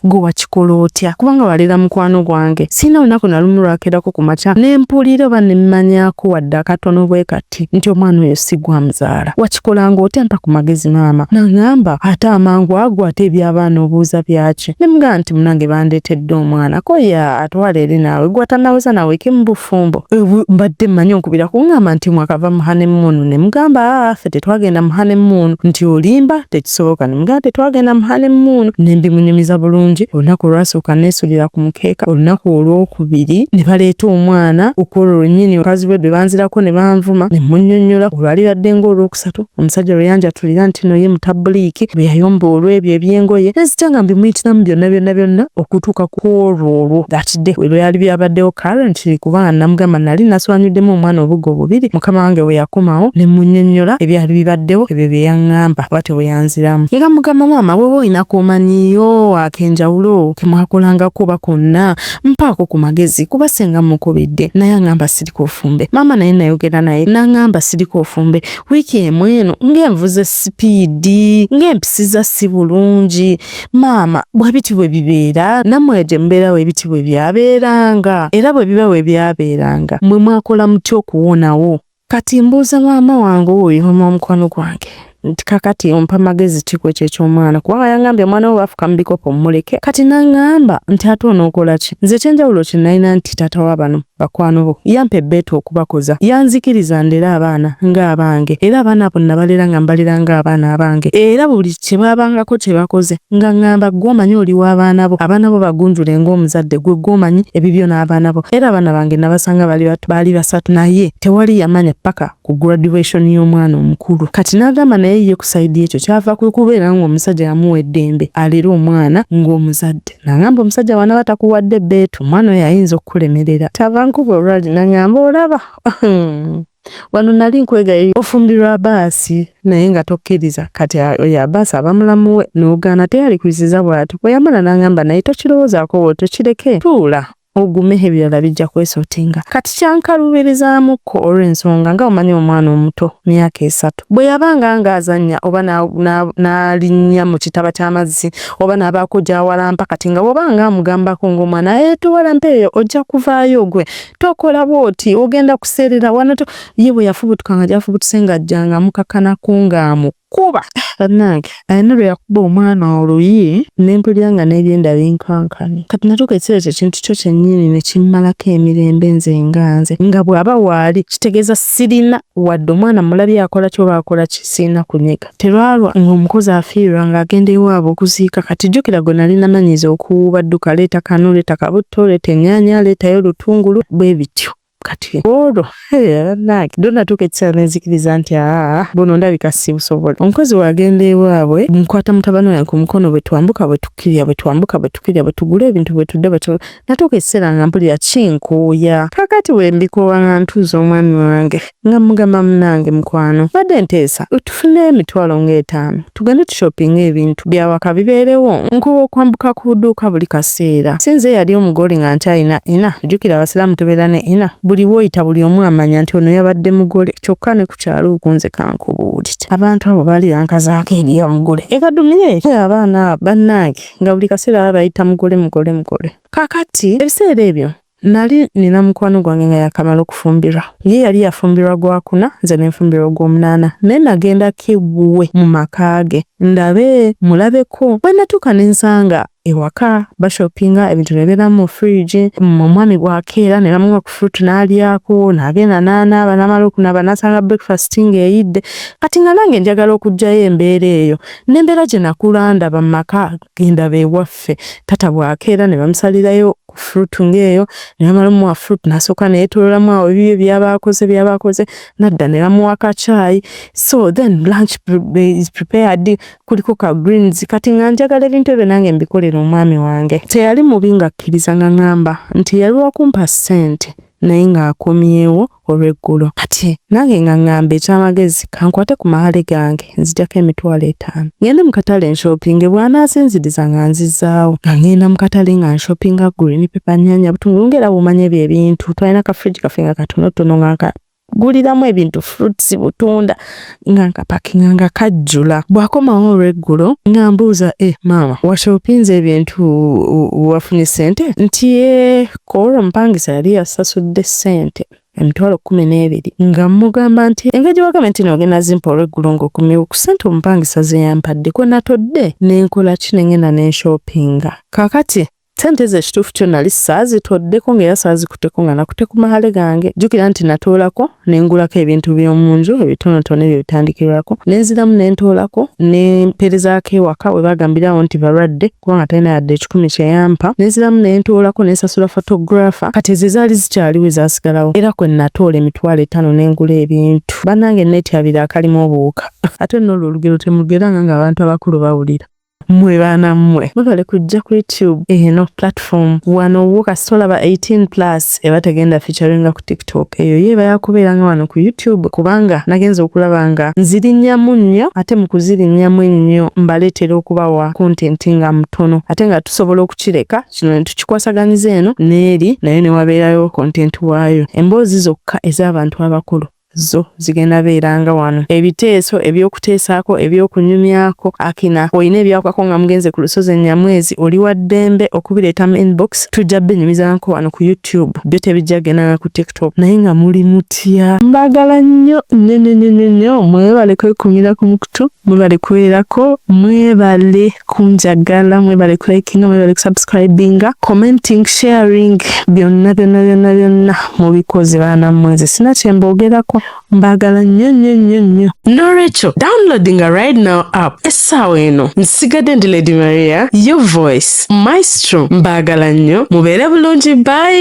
gwe wakikola otya kubanga walera mukwano gwange sina olunaku nalumu lwakerako ku makya ne mpulira oba ne mmanyako wadde akatono bwe kati nti omwana oyo si gwa muzaala wakikolanga otya mpa ku magezi maama naŋŋamba ate amangu ago ate eby'abaana obuuza byaki ne mugamba nti munange bandeetedde omwana koya atwala eri naawe gwe atannaweza nawe ki mubufumbo mbadde mmanyi onkubira kuŋŋamba nti mwakava mu honeymoon ne mugamba ffe tetwagenda mu honeymoon nti olimba tekisoboka ne mugamba tetwagenda mu honeymoon ne mbimunyumiza bulungi olunaku olwasooka neesulira ku mukeeka olunaku olwokubiri ne baleeta omwana okwolwo lwennyini okazi bwe banzirako ne banvuma ne munnyonnyola olwalibadde ng'olwokusatu omusajja lwe yanjatulira nti no ye mutabuliiki bwe yayomba olw'ebyo eby'engoye nezita nga mbimuyitiramu byonna okutuuka ku olwo that day lwe byali byabaddewo currently kubanga namugamba nali naswanyuddemu omwana obugo bubiri mukama wange we yakomawo ne munnyonnyola ebyali bibaddewo ebyo bye yaŋŋamba bwate we yanziramu era mugamba maama wowe oyinako omanyiyo akenjawulo kemwakolangako oba konna mpaako ku magezi kuba senga mukubidde naye aŋŋamba siriko ofumbe maama naye nayogera naye n'aŋŋamba siriko ofumbe wiiki emu eno ng'envuze sipiidi ng'empisiza si bulungi maama bwe biti bwe bibeera nammwe gye mubeerawo ebiti bwe byabeeranga era bwe biba bwe byabeeranga mwe mwakola mutya okuwonawo kati mbuuza maama wange oyo omukwano gwange nti kakati ompa magezi kiko eky'omwana kubanga yangambye omwana we bafuka mu bikopo muleke kati naŋŋamba nti ate onookola ki nze ekyenjawulo kye nalina nti taata wa bano bakwano bo yampa ebbeetu okubakoza yanzikiriza ndera abaana ng'abange era abaana abo nabalera nga mbalera ng'abaana abange era buli kye baabangako kye bakoze nga ŋŋamba gwe omanyi oli w'abaana bo abaana bo bagunjule ng'omuzadde gwe gw'omanyi ebibyo n'abaana bo era abaana bange nabasanga baali basatu naye tewali yamanya paka ku graduation y'omwana omukulu kati n'agamba naye ye ku sayidi ekyo kyava kubeera ng'omusajja yamuwa eddembe alera omwana ng'omuzadde naŋŋamba omusajja wanaba takuwadde ebbeetu omwana oyo ayinza okukulemerera nkuba olwali naŋŋamba olaba wano nali nkwegayo ofumbirwa baasi naye nga tokkiriza kati oyo abaasi abamulamuwe n'ogaana teyalikwisiza bw'ati bwe yamala naŋŋamba naye tokirowoozaako wo tokireke tuula ogume ebirala bijja kwesootinga kati kyankalubirizaamuko olw'ensonga nga omanyi omwana omuto myaka 3 bwe yabanga ng'azannya oba n'alinnya mu kitaba ky'amazzi oba n'abaako gy'awalampa kati nga bw'obanga amugambako ng'omwana tuwalampa eyo ojja kuvaayo gwe tokola bw'oti ogenda kuseerera wano ye bwe yafubutuka nga gyafubutuse ng'ajjanga mukakkanako ng'amukuba bannange ayina lwe yakuba omwana oluyi n'empulira nga n'ebyenda binkankane kati natuuka ekiseera ekyo ekintu kyo kyennyini ne kimmalako emirembe nze nga bw'aba waali kitegeeza sirina wadde omwana mulabye akola kyoba akola kisiina kunyega terwalwa ng'omukozi afiirwa ng'agenda ewaabwe okuziika kati jjukira gwe nali namanyiza okuwubadduka leeta kanu leeta kabutto leeta ennyaanya leetayo olutungulu bwe bityo kati olwo donatuuka ekiseera nenzikiriza nti buno ndabika si busobola omukozi wagenda ewaabwe nkwata mutabani wange ku mukono bwe twambuka bwe tukkirya bwe tugula ebintu bwe tudde natuuka ekiseera nga mpulira kinkuuya kakati bwe mbikoowa nga ntuuza omwami wange nga mugamba munange mukwano badde nteesa tufune emitwalo nga5 tugende tushopinga ebintu byawaka bibeerewo nkuba okwambuka ku dduuka buli kaseera sinze yali omugole nga nti ayina ena jjukira abasiraamu tubeera ne ena buli woyita buli omu amanya nti ono yabadde mugole kyokka ne ku kyalo okunze kankubuulira abantu abo baali bankazaako eri omugole ekadumire abaana bannange nga buli kaseera baba bayita mugole kakati ebiseera ebyo nali nina mukwano gwange nga yakamala okufumbirwa ye yali yafumbirwa gwakuna nze nenfumbirwa gw'omunaana naye nagendako ewuwe mu maka ge ndabe mulabeko bwe natuuka nensanga ewaka bashopinga ebintu nebeeramu mu fridge omwami bwakeera ne bamuwa ku fruit n'alyako n'agenda n'anaaba n'amala okunaaba n'asanga breakfast ng'eyidde kati nga nange njagala okugyayo embeera eyo n'embeera gye nakula ndaba mu maka gendaba ewaffe tata bwakeera ne bamusalirayo fruit ng'eyo ne bamala omuwa fruit n'asooka neyeetoololamu awo ebibyo by'abaakoze nadda ne bamuwa kacaayi so then lunch is prepared kuliko ka greens kati nga njagala ebintu ebyo nange mbikolera omwami wange teyali mubi ng'akkiriza nga ŋŋamba nti yali wakumpa ssente naye ng'akomyewo olw'eggulo kati nange nga ŋŋamba ekyamagezi kankwate ku mahale gange nzijjako emitwalo 5 ngende mu katale nshoppinge bw'anaasinziriza nga nzizaawo nga ngenda mu katale nga nshoppinga green pepper nnyaanya butungulu ng'era bw'omanya ebyo ebintu twalina ka fridge kaffe nga katonotono nga guliramu ebintu fruits butunda nga nkapakinga nga kajjula. Bw'akomawo olw'eggulo nga mbuuza maama washopinze ebintu wafunye ssente nti koolwa omupangisa yali yasasudde ssente emitwalo 12 nga mugamba nti engeri wagamba nti nogenda zimpa olw'eggulo ng'okumyewo ku ssente omupangisa ze yampadde kwe natodde n'enkola ki nengenda n'enshopinga. Kaakati ssente ze ekituufu kyo nali saazitoddeko ng'era saazikutteko nga nakutte ku mahale gange. Jjukira nti natoolako ne ngulako ebintu by'omu nju ebitonotono ebyo bitandikirwako, ne nziramu ne ntoolako ne mperezaako ewaka we bagambirawo nti balwadde kubanga talina yadde 10 kye yampa, ne nziramu ne ntoolako ne nsasula photographer. Kati ezo zaali zikyaliwo ezaasigalawo era kwe natoola emitwalo 5 ne ngula ebintu. Bannange neetyabira akalimu obuwuka ate nno olwo olugero temugeranga ng'abantu abakulu bawulira. Mwe baana mmwe mwebale kujja ku YouTube eno platform wano wo kasitola ba 18+ eba tegenda featuringa ku TikTok eyo yeba yakubeeranga wano ku YouTube kubanga nagenza okulaba nga nzirinnyamu nnyo ate mu kuzirinnyamu ennyo mbaleetera okubawa content nga mutono ate nga tusobola okukireka kino ne tukikwasaganyiza eno n'eri nayo ne wabeerayo content waayo. Emboozi zokka ez'abantu abakulu zo zigenda beeranga wano. Ebiteeso ebyokuteesaako ebyokunyumyako akina oyina ebyakwako nga mugenze ku lusozi Ennyamwezi oli wa ddembe okubireeta mu inbox tujja benyumizanko wano ku YouTube byo tebijja gendaga ku TikTok naye nga muli mutya. Mbagala nnyo nnyo mwebale kwekumira ku mukutu mwebale kubeerako mwebale kunjagala mwebale kulikinga mwebale kusubscribinga commenting sharing byonna mubikozi baana mmwe sina kyembogerako. Mbagala nnyo. Norekyo downloadinga right now app essaawa eno nsigadde ndi Lady Maria your voice maestro. Mbagala nnyo mubeere bulungi bye.